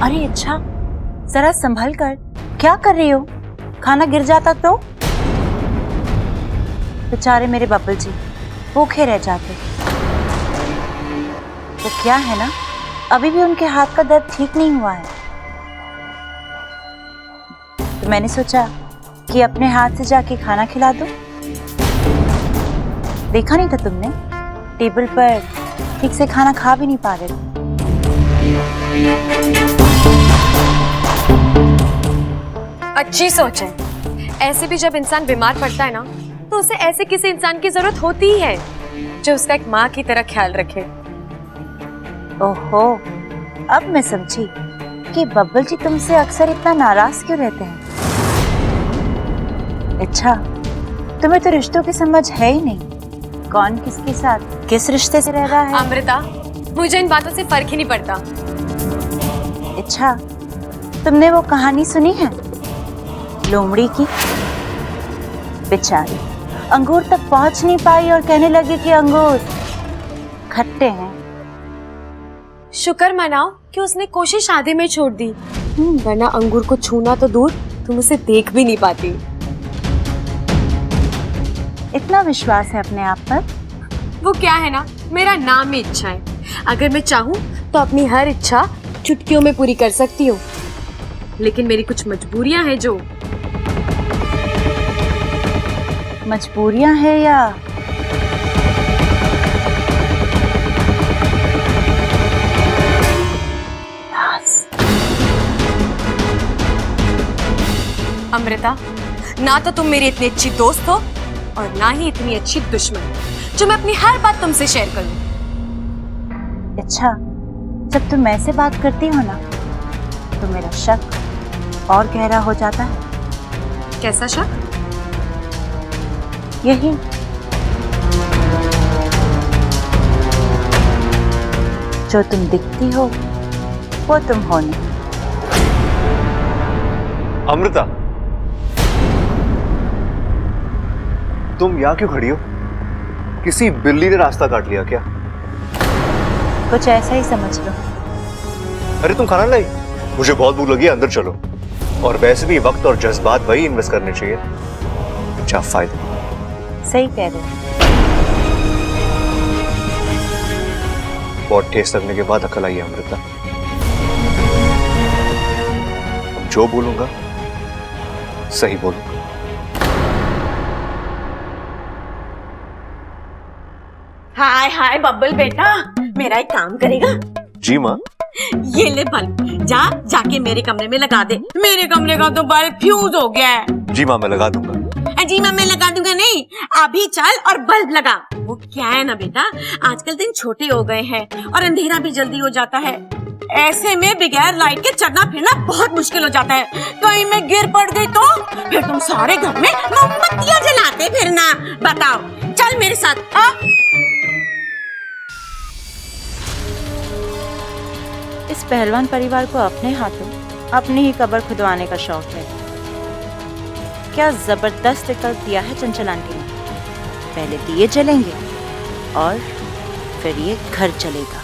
अरे अच्छा, जरा संभल कर, क्या कर रही हो? खाना गिर जाता तो? बेचारे मेरे बब्बल जी भूखे रह जाते। तो क्या है ना, अभी भी उनके हाथ का दर्द ठीक नहीं हुआ है। तो मैंने सोचा कि अपने हाथ से जाके खाना खिला दो। देखा नहीं था तुमने, टेबल पर ठीक से खाना खा भी नहीं पा रहे थे। अच्छी सोच है। ऐसे भी जब इंसान बीमार पड़ता है ना, तो उसे ऐसे किसी इंसान की जरूरत होती ही है जो उसका एक माँ की तरह ख्याल रखे। ओहो, अब मैं समझी कि बब्बल जी तुमसे अक्सर इतना नाराज क्यों रहते हैं। अच्छा, तुम्हें तो रिश्तों की समझ है ही नहीं। कौन किसके साथ किस रिश्ते से रह रहा है। अमृता, मुझे इन बातों से फर्क ही नहीं पड़ता। अच्छा, तुमने वो कहानी सुनी है लोमड़ी की? बेचारी अंगूर तक पहुंच नहीं पाई और कहने लगी कि अंगूर खट्टे हैं। शुक्र मनाओ कि उसने कोशिश आधे में छोड़ दी, वरना अंगूर को छूना तो दूर, तुम उसे देख भी नहीं पाती। इतना विश्वास है अपने आप पर? वो क्या है ना, मेरा नाम ही इच्छा है। अगर मैं चाहूँ तो अपनी हर इच्छा चुटकियों में पूरी कर सकती हूँ, लेकिन मेरी कुछ मजबूरियां हैं। जो मजबूरियां हैं या अमृता, ना तो तुम मेरी इतनी अच्छी दोस्त हो और ना ही इतनी अच्छी दुश्मन जो मैं अपनी हर बात तुमसे शेयर करूं। अच्छा, जब तुम ऐसे बात करती हो ना, तो मेरा शक और गहरा हो जाता है। कैसा शक? यही, जो तुम दिखती हो वो तुम हो नहीं। अमृता, तुम यहाँ क्यों खड़ी हो? किसी बिल्ली ने रास्ता काट लिया क्या? कुछ ऐसा ही समझ लो। अरे तुम खाना लाई? मुझे बहुत भूख लगी है, अंदर चलो। और वैसे भी वक्त और जज्बात वही इन्वेस्ट करने चाहिए अच्छा फायदे। सही कह रहे हो। बहुत टेस्ट लगने के बाद अकल आई है अमृता। जो बोलूंगा सही बोलो। हाय हाय बब्बल बेटा, मेरा एक काम करेगा? जी माँ। ये ले बल्ब, जाके मेरे कमरे में लगा दे। मेरे कमरे का तो बल्ब फ्यूज हो गया है। जी माँ, मैं लगा दूंगा। जी माँ, मैं लगा दूंगा नहीं, अभी चल और बल्ब लगा। वो क्या है ना बेटा, आजकल दिन छोटे हो गए हैं और अंधेरा भी जल्दी हो जाता है। ऐसे में बगैर लाइट के चलना फिरना बहुत मुश्किल हो जाता है। कहीं मैं गिर पड़ गई तो फिर तुम सारे घर में मोमबत्तियां जलाते फिरना। बताओ, चल मेरे साथ। इस पहलवान परिवार को अपने हाथों अपनी ही कब्र खुदवाने का शौक है। क्या जबरदस्त विकल्प दिया है चंचल आंटी ने। पहले दिए जलेंगे और फिर ये घर चलेगा।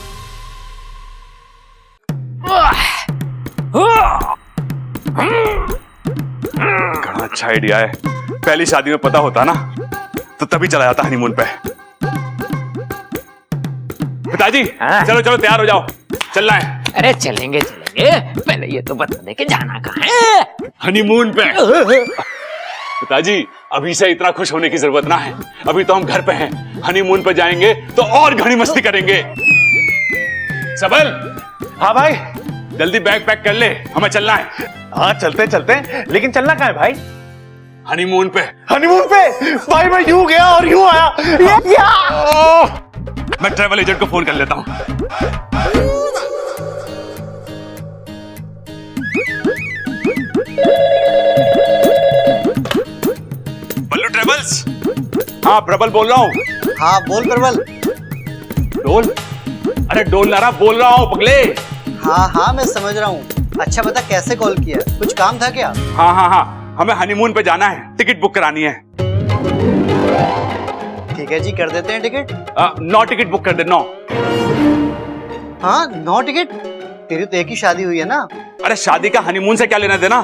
बड़ा अच्छा आइडिया है। पहली शादी में पता होता ना तो तभी चला जाता हनीमून पे। पिताजी चलो चलो तैयार हो जाओ, चलना है। अरे चलेंगे चलेंगे, पहले ये तो बता दे कि जाना कहाँ है। हनीमून पे। पिताजी अभी से इतना खुश होने की जरूरत ना है, अभी तो हम घर पे हैं। हनीमून पे जाएंगे तो और घनी मस्ती करेंगे। सबल। हाँ भाई। जल्दी बैग पैक कर ले, हमें चलना है। हाँ चलते चलते, लेकिन चलना कहाँ है भाई? हनीमून पे। हनीमून पे? भाई मैं यूं गया और यूं आया। मैं ट्रैवल एजेंट को फोन कर लेता हूँ। बल्लू ट्रेवल्स। हाँ प्रबल बोल रहा हूँ। हाँ बोल प्रबल। डोल? अरे डोल ना रहा, बोल रहा हूँ पगले। हाँ हाँ मैं समझ रहा हूँ। अच्छा बता कैसे कॉल किया, कुछ काम था क्या? हाँ हाँ हाँ, हमें हनीमून पे जाना है, टिकट बुक करानी है। ठीक है जी, कर देते हैं टिकट। 9 टिकट बुक कर दे, 9। हाँ 9 टिकट? तेरी तो एक ही शादी हुई है ना। अरे शादी का हनीमून से क्या लेना देना।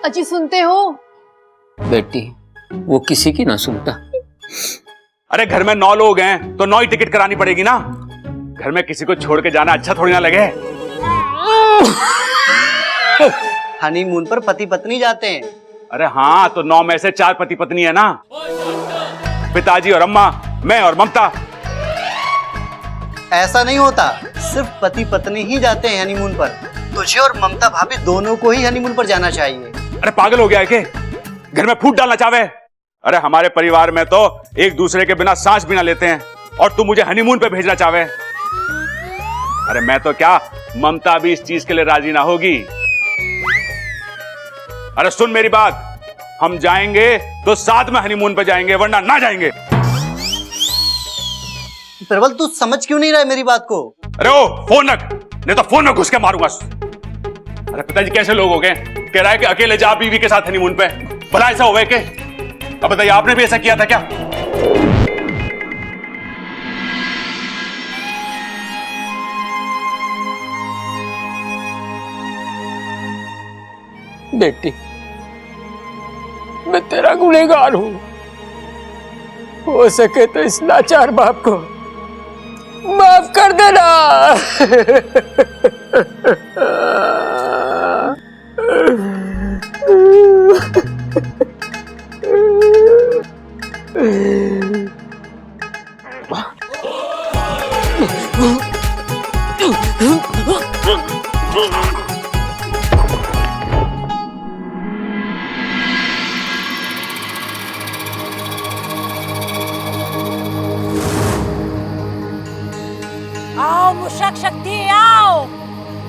अजी सुनते हो? बेटी वो किसी की ना सुनता। अरे घर में 9 लोग हैं तो 9 ही टिकट करानी पड़ेगी ना। घर में किसी को छोड़ के जाना अच्छा थोड़ी ना लगे। हनीमून पर पति पत्नी जाते हैं। अरे हाँ, तो 9 में से 4 पति पत्नी है ना, पिताजी और अम्मा, मैं और ममता। ऐसा नहीं होता, सिर्फ पति पत्नी ही जाते हैं हनीमून पर। तुझे और ममता भाभी दोनों को ही हनीमून पर जाना चाहिए। अरे पागल हो गया है के? घर में फूट डालना चाहे? अरे हमारे परिवार में तो एक दूसरे के बिना सांस भी ना लेते हैं, और तू मुझे हनीमून पे भेजना चाहे? अरे मैं तो क्या, ममता भी इस चीज के लिए राजी ना होगी। अरे सुन मेरी बात, हम जाएंगे तो साथ में हनीमून पे जाएंगे, वरना ना जाएंगे। प्रबल तू समझ क्यों नहीं रहा है मेरी बात को? अरे ओ फोन रख, नहीं तो फोन में घुस के मारूंगा। अरे पिताजी कैसे लोग हो गए, कह रहा है कि अकेले जा बीवी के साथ हनीमून पे। भला ऐसा हुआ है के? अब बताइए, आपने भी ऐसा किया था क्या? बेटी मैं तेरा गुनहगार हूं, हो सके तो इस लाचार बाप को माफ कर देना। आओ मुशक शक्ति आओ,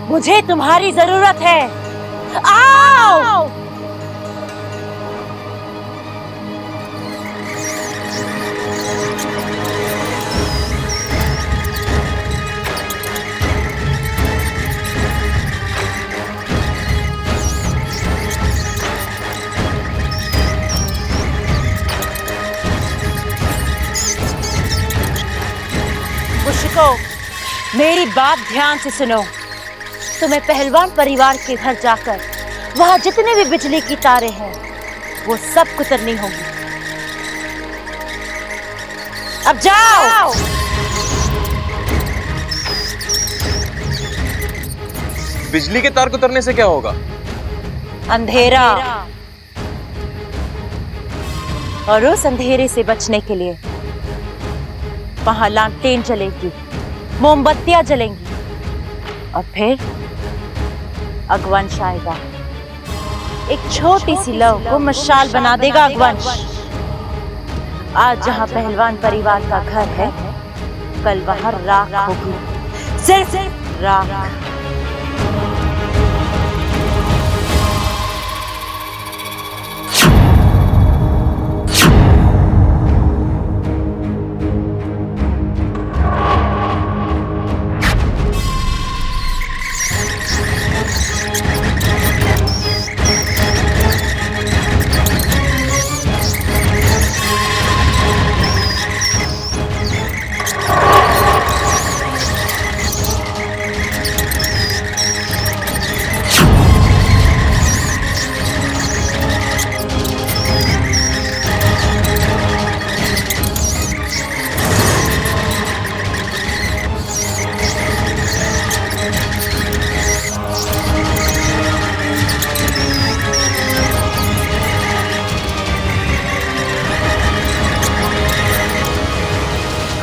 मुझे तुम्हारी जरूरत है। आओ। मुशको, मेरी बात ध्यान से सुनो। तुम्हें पहलवान परिवार के घर जाकर वहां जितने भी बिजली की तारें हैं वो सब कुतरनी होंगी। अब जाओ। बिजली के तार को उतरने से क्या होगा? अंधेरा, और उस अंधेरे से बचने के लिए वहां लालटेन जलेगी, मोमबत्तियां जलेंगी, और फिर अगवंश आएगा। एक छोटी सी लौ को मशाल बना देगा अगवंश। आज जहां पहलवान परिवार का घर है, कल वहां राख होगी, सिर्फ राख।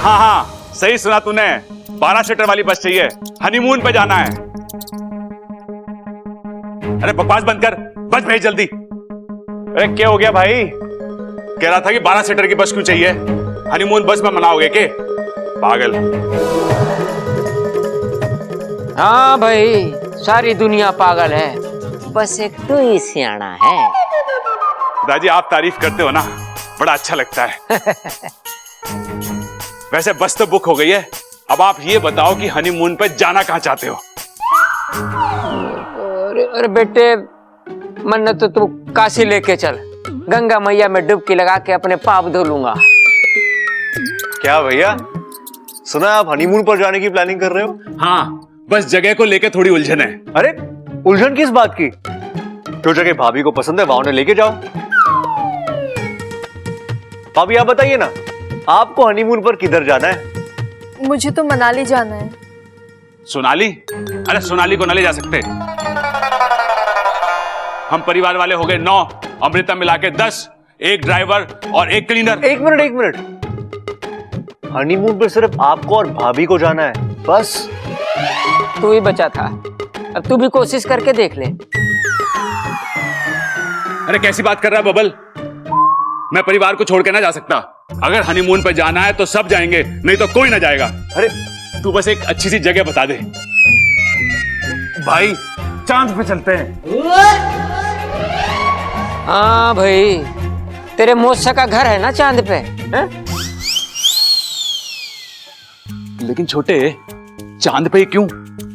हाँ हाँ, सही सुना तूने। 12 सीटर वाली बस चाहिए, हनीमून पे जाना है। अरे बकवास बंद कर, बस भेज जल्दी। अरे क्या हो गया भाई? कह रहा था कि 12 सीटर की बस क्यों चाहिए? हनीमून बस में मनाओगे के? पागल। हाँ भाई, सारी दुनिया पागल है, बस एक तू ही सियाना है। दादी आप तारीफ करते हो ना, बड़ा अच्छा लगता है। वैसे बस तो बुक हो गई है, अब आप ये बताओ कि हनीमून पे जाना कहाँ चाहते हो? अरे बेटे, मन तो तू काशी लेके चल, गंगा मैया में डुबकी लगा के अपने पाप धो लूंगा। क्या भैया, सुना आप हनीमून पर जाने की प्लानिंग कर रहे हो? हाँ, बस जगह को लेके थोड़ी उलझन है। अरे उलझन किस बात की? जो जगह भाभी को पसंद है वहां उन्हें लेके जाओ। भाभी आप बताइए ना, आपको हनीमून पर किधर जाना है? मुझे तो मनाली जाना है। सोनाली? अरे सोनाली को न ले जा सकते। हम परिवार वाले हो गए 9, अमृता मिला के 10, एक ड्राइवर और एक क्लीनर। एक मिनट, हनीमून पे सिर्फ आपको और भाभी को जाना है, बस। तू ही बचा था, अब तू भी कोशिश करके देख ले। अरे कैसी बात कर रहा है बबल? मैं परिवार को छोड़ के ना जा सकता। अगर हनीमून पे जाना है तो सब जाएंगे, नहीं तो कोई ना जाएगा। अरे तू बस एक अच्छी सी जगह बता दे। भाई चांद पे चलते हैं। हाँ भाई, तेरे मौसा का घर है ना चांद पे, है? लेकिन छोटे, चांद पे क्यों?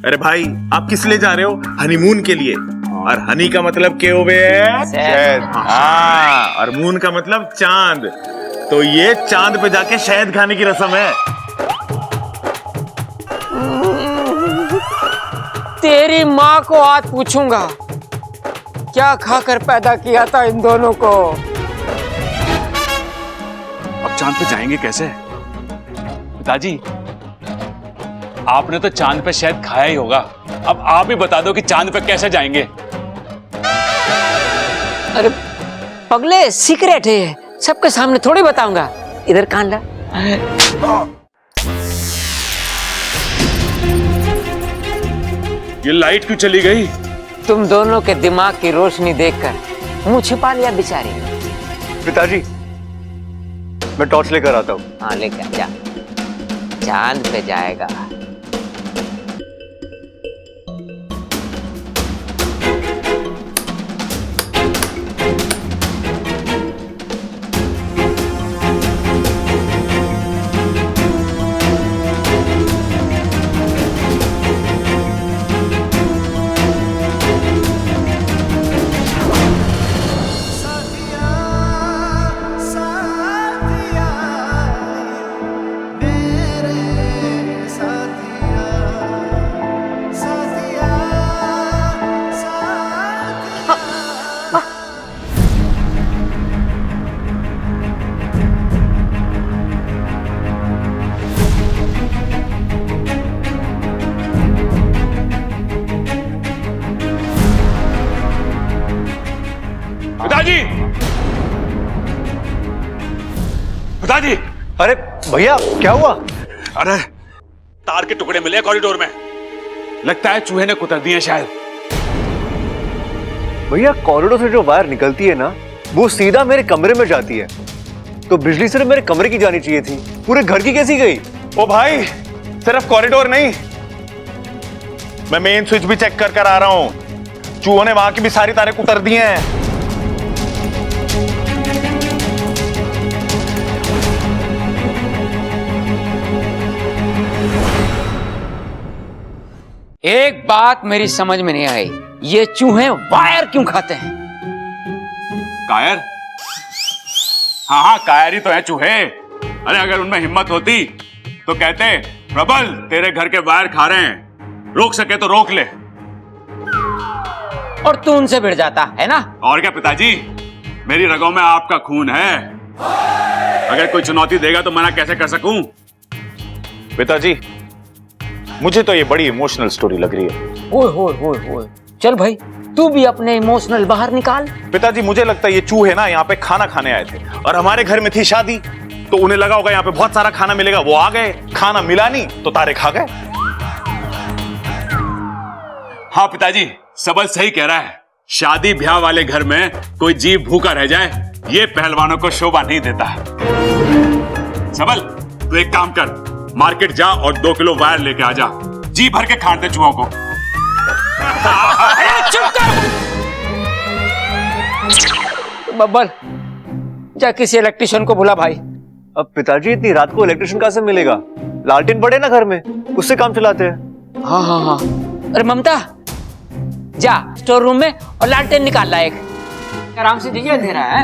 अरे भाई, आप किस लिए जा रहे हो? हनीमून के लिए। और हनी का मतलब क्या हो गया? शहद। हाँ, और मून का मतलब चांद। तो ये चांद पे जाके शहद खाने की रस्म है। तेरी माँ को आज पूछूंगा, क्या खाकर पैदा किया था इन दोनों को। अब चांद पे जाएंगे कैसे? पिताजी, आपने तो चांद पे शायद खाया ही होगा, अब आप ही बता दो कि चांद पे कैसे जाएंगे। अरे पगले, सीक्रेट है, सबके सामने थोड़ी बताऊंगा। इधर कान ला। ये लाइट क्यों चली गई? तुम दोनों के दिमाग की रोशनी देखकर मुंह छिपा लिया बेचारी। पिताजी, मैं टॉर्च लेकर आता हूँ। हाँ लेकर जा, चांद पे जाएगा। साथिया पिताजी! अरे भैया क्या हुआ? अरे तार के टुकड़े मिले कॉरिडोर में, लगता है चूहे ने कुतर दिए शायद। भैया कॉरिडोर से जो वायर निकलती है ना, वो सीधा मेरे कमरे में जाती है, तो बिजली सिर्फ मेरे कमरे की जानी चाहिए थी, पूरे घर की कैसी गई? ओ भाई, सिर्फ कॉरिडोर नहीं, मैं मेन स्विच भी चेक कर आ रहा हूं। चूहों ने वहां की भी सारी तारें कुतर दी हैं। एक बात मेरी समझ में नहीं आई, ये चूहे वायर क्यों खाते हैं? कायर? हाँ हाँ, कायर ही तो है चूहे। अरे अगर उनमें हिम्मत होती तो कहते प्रबल तेरे घर के वायर खा रहे हैं, रोक सके तो रोक ले। और तू उनसे भिड़ जाता है ना? और क्या पिताजी, मेरी रगों में आपका खून है, अगर कोई चुनौती देगा तो मना कैसे कर सकूं? पिताजी मुझे तो ये बड़ी इमोशनल स्टोरी लग रही है। ओए चल भाई, तू भी अपने इमोशनल बाहर निकाल। पिताजी मुझे लगता है ये चूहे ना यहाँ पे खाना खाने आए थे, और हमारे घर में थी शादी, तो उन्हें लगा होगा यहाँ पे बहुत सारा खाना मिलेगा, वो आ गए, खाना मिला नहीं तो तारे खा गए। हाँ पिताजी, सबल सही कह रहा है। शादी ब्याह वाले घर में कोई जीव भूखा रह जाए, ये पहलवानों को शोभा नहीं देता। सबल तू एक काम कर, मार्केट जा और 2 किलो वायर लेके आ जा, जी भर के खाट दे चूहों को। अरे चुप कर बब्बल, जा किसी इलेक्ट्रिशियन को बुला भाई। अब पिताजी इतनी रात को इलेक्ट्रिशियन कहां से मिलेगा? लालटेन पड़े ना घर में, उससे काम चलाते हैं। हाँ। अरे ममता, जा स्टोर रूम में और लालटेन निकाल ला एक, आराम से दीजिए, अंधेरा है।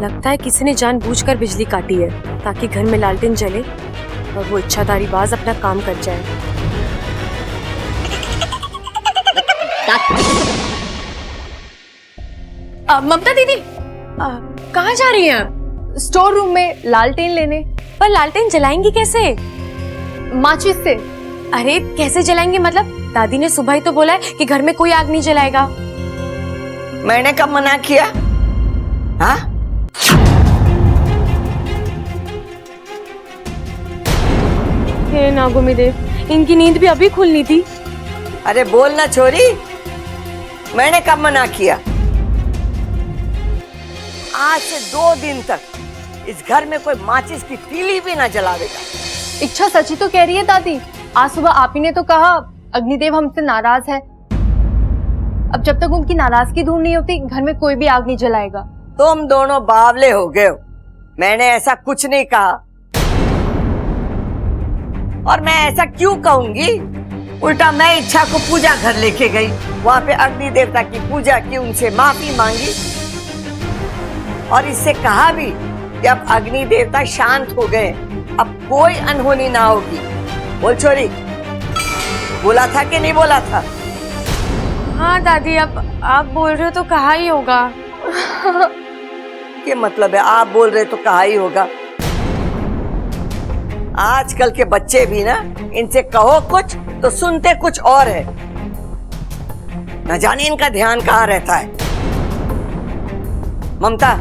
लगता है किसी ने जानबूझकर बिजली काटी है ताकि घर में लालटेन जले और वो इच्छाधारी बाज अपना काम कर जाए। ममता दीदी कहाँ जा रही हैं आप? स्टोर रूम में लालटेन लेने। पर लालटेन जलाएंगी कैसे? माचिस से। अरे कैसे जलाएंगे मतलब? दादी ने सुबह ही तो बोला है कि घर में कोई आग नहीं जलाएगा। मैंने कब मना किया? हाँ? हे नागोमी देव, इनकी नींद भी अभी खुलनी थी। अरे बोल ना छोरी, मैंने कब मना किया? आज से 2 दिन तक इस घर में कोई माचिस की तीली भी ना जलावेगा। इच्छा सच्ची तो कह रही है दादी, आज सुबह आप ही ने तो कहा अग्निदेव हमसे नाराज है। अब जब तक उनकी नाराजगी दूर नहीं होती, घर में कोई भी आग नहीं जलाएगा। तुम दोनों बावले हो गए हो, मैंने ऐसा कुछ नहीं कहा। और मैं ऐसा क्यों कहूंगी? उल्टा मैं इच्छा को पूजा घर लेके गई, वहां पे अग्नि देवता की पूजा की, उनसे माफी मांगी और इससे कहा भी कि अब अग्नि देवता शांत हो गए, अब कोई अनहोनी ना होगी। बोल छोरी, बोला था कि नहीं बोला था? हाँ दादी, अब आप बोल रहे हो तो कहा ही होगा। क्या मतलब है आप बोल रहे तो कहा ही होगा? आजकल के बच्चे भी ना, इनसे कहो कुछ तो सुनते कुछ और है, न जाने इनका ध्यान कहाँ रहता है। ममता,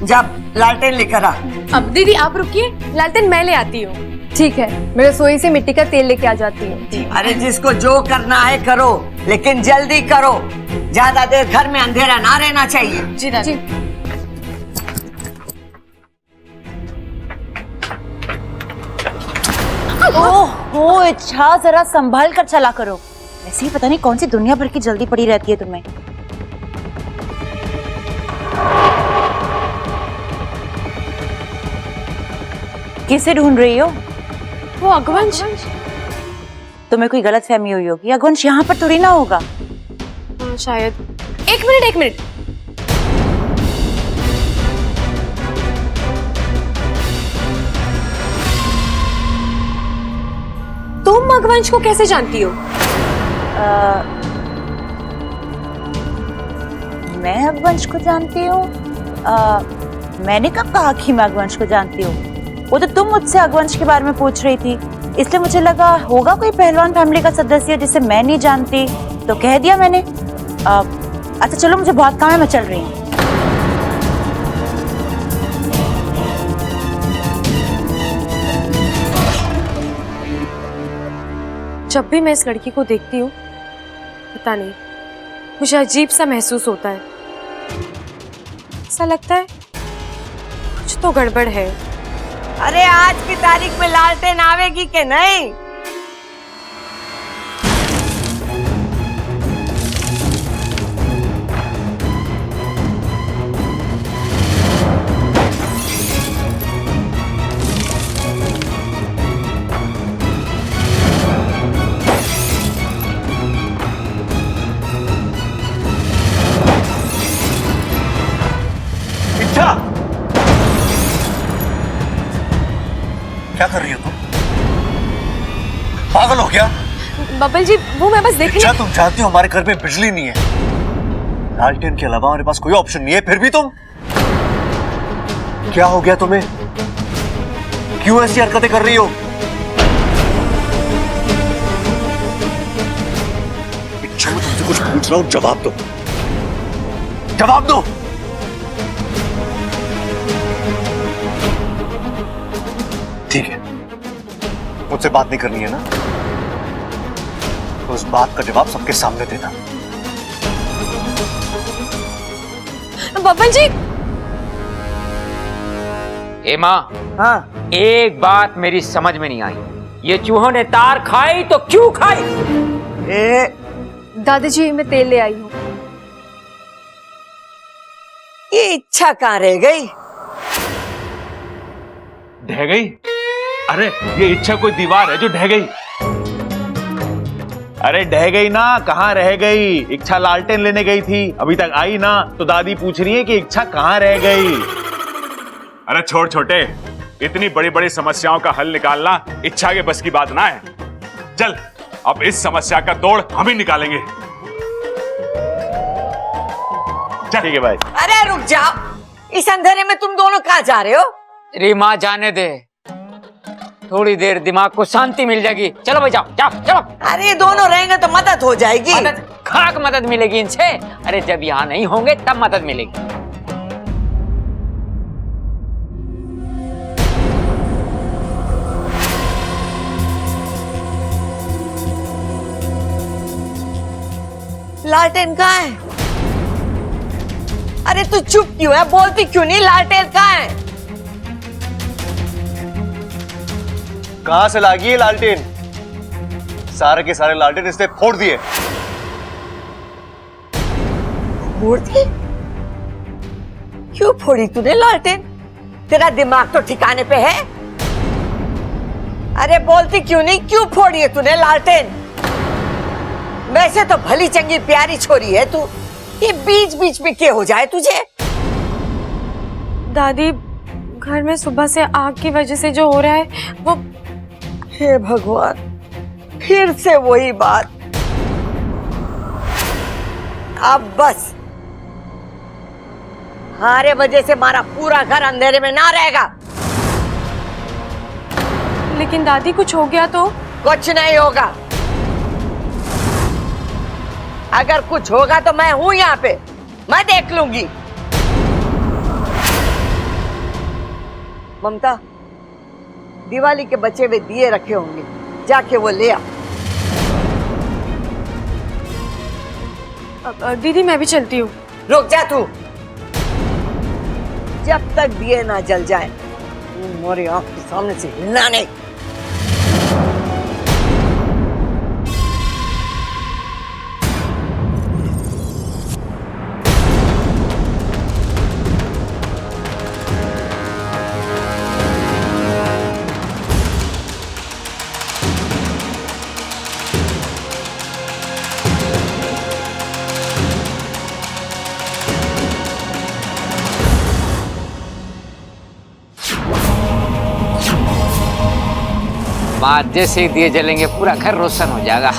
जा लालटेन लेकर आ। अब दीदी आप रुकिए, लालटेन मैं ले आती हूँ। ठीक है, मैं रसोई से मिट्टी का तेल लेके आ जाती हूँ। अरे जिसको जो करना है करो, लेकिन जल्दी करो, ज्यादा देर घर में अंधेरा ना रहना चाहिए। जी दादी। ओह इच्छा, जरा संभाल कर चला करो, वैसे ही पता नहीं कौन सी दुनिया भर की जल्दी पड़ी रहती है तुम्हें। किसे ढूंढ रही हो? वो अगवंश। तुम्हें कोई गलत फहमी हुई होगी, अगवंश यहाँ पर थोड़ी ना होगा। हाँ, शायद। एक मिनट। तुम अगवंश को कैसे जानती हो? मैं अगवंश को जानती हूँ? मैंने कब कहा कि मैं अगवंश को जानती हूँ? वो तो तुम मुझसे अगवंश के बारे में पूछ रही थी, इसलिए मुझे लगा होगा कोई पहलवान फैमिली का सदस्य जिसे मैं नहीं जानती, तो कह दिया मैंने। अच्छा चलो, मुझे बहुत काम है, मैं चल रही हूँ। जब भी मैं इस लड़की को देखती हूँ पता नहीं मुझे अजीब सा महसूस होता है। ऐसा लगता है कुछ तो गड़बड़ है। अरे आज की तारीख में लालटेन आवेगी कि नहीं? क्या कर रही हो तुम? पागल हो क्या? बब्बल जी वो मैं बस देख क्या तुम जानती हो हमारे घर में बिजली नहीं है, लालटेन के अलावा हमारे पास कोई ऑप्शन नहीं है, फिर भी तुम क्या हो गया तुम्हें? क्यों ऐसी हरकतें कर रही हो? इच्छा मैं तुमसे कुछ पूछ रहा हूं, जवाब दो, जवाब दो। ठीक है, मुझसे बात नहीं करनी है ना, तो उस बात का जवाब सबके सामने देना। बब्बल जी। ए माँ, हाँ, एक बात मेरी समझ में नहीं आई, ये चूहों ने तार खाई तो क्यों खाई? दादाजी मैं तेल ले आई हूँ। ये इच्छा कहाँ रह गई? ढह गई? अरे ये इच्छा कोई दीवार है जो ढह गई? अरे ढह गई ना, कहाँ रह गई? इच्छा लालटेन लेने गई थी, अभी तक आई ना, तो दादी पूछ रही है कि इच्छा कहाँ रह गई। अरे छोड़ छोटे, इतनी बड़ी बड़ी समस्याओं का हल निकालना इच्छा के बस की बात ना है। चल अब इस समस्या का तोड़ हम ही निकालेंगे। ठीक है भाई। अरे रुक जाओ, इस अंधेरे में तुम दोनों कहाँ जा रहे हो? रीमा जाने दे, थोड़ी देर दिमाग को शांति मिल जाएगी। चलो भाई जाओ जाओ चलो। अरे दोनों रहेंगे तो मदद हो जाएगी। मदद? खाक मदद मिलेगी इनसे? अरे जब यहाँ नहीं होंगे तब मदद मिलेगी। लालटेन कहाँ है? अरे तू चुप क्यों है, बोलती क्यों नहीं? लालटेन कहाँ है? कहां से लागी है लालटेन? सारे के सारे लालटेन इसने फोड़ दिए। फोड़ दिए? क्यों फोड़ी तूने लालटेन? तेरा दिमाग तो ठिकाने पे है? अरे बोलती क्यों नहीं, क्यों फोड़ी है तूने लालटेन? वैसे तो भली चंगी प्यारी छोरी है तू, ये बीच बीच में क्या हो जाए तुझे? दादी घर में सुबह से आग की वजह से जो हो रहा है वो। हे भगवान, फिर से वही बात। अब बस हमारे वजह से हमारा पूरा घर अंधेरे में ना रहेगा। लेकिन दादी कुछ हो गया तो? कुछ नहीं होगा। अगर कुछ होगा तो मैं हूं यहाँ पे, मैं देख लूंगी। ममता, दिवाली के बचे हुए दिए रखे होंगे, जाके वो ले आ। दीदी मैं भी चलती हूँ। रुक जा तू, जब तक दिए ना जल जाए मेरी आंख के सामने से हिलना नहीं। बाद जैसे ही दिए जलेंगे पूरा घर रोशन हो जाएगा।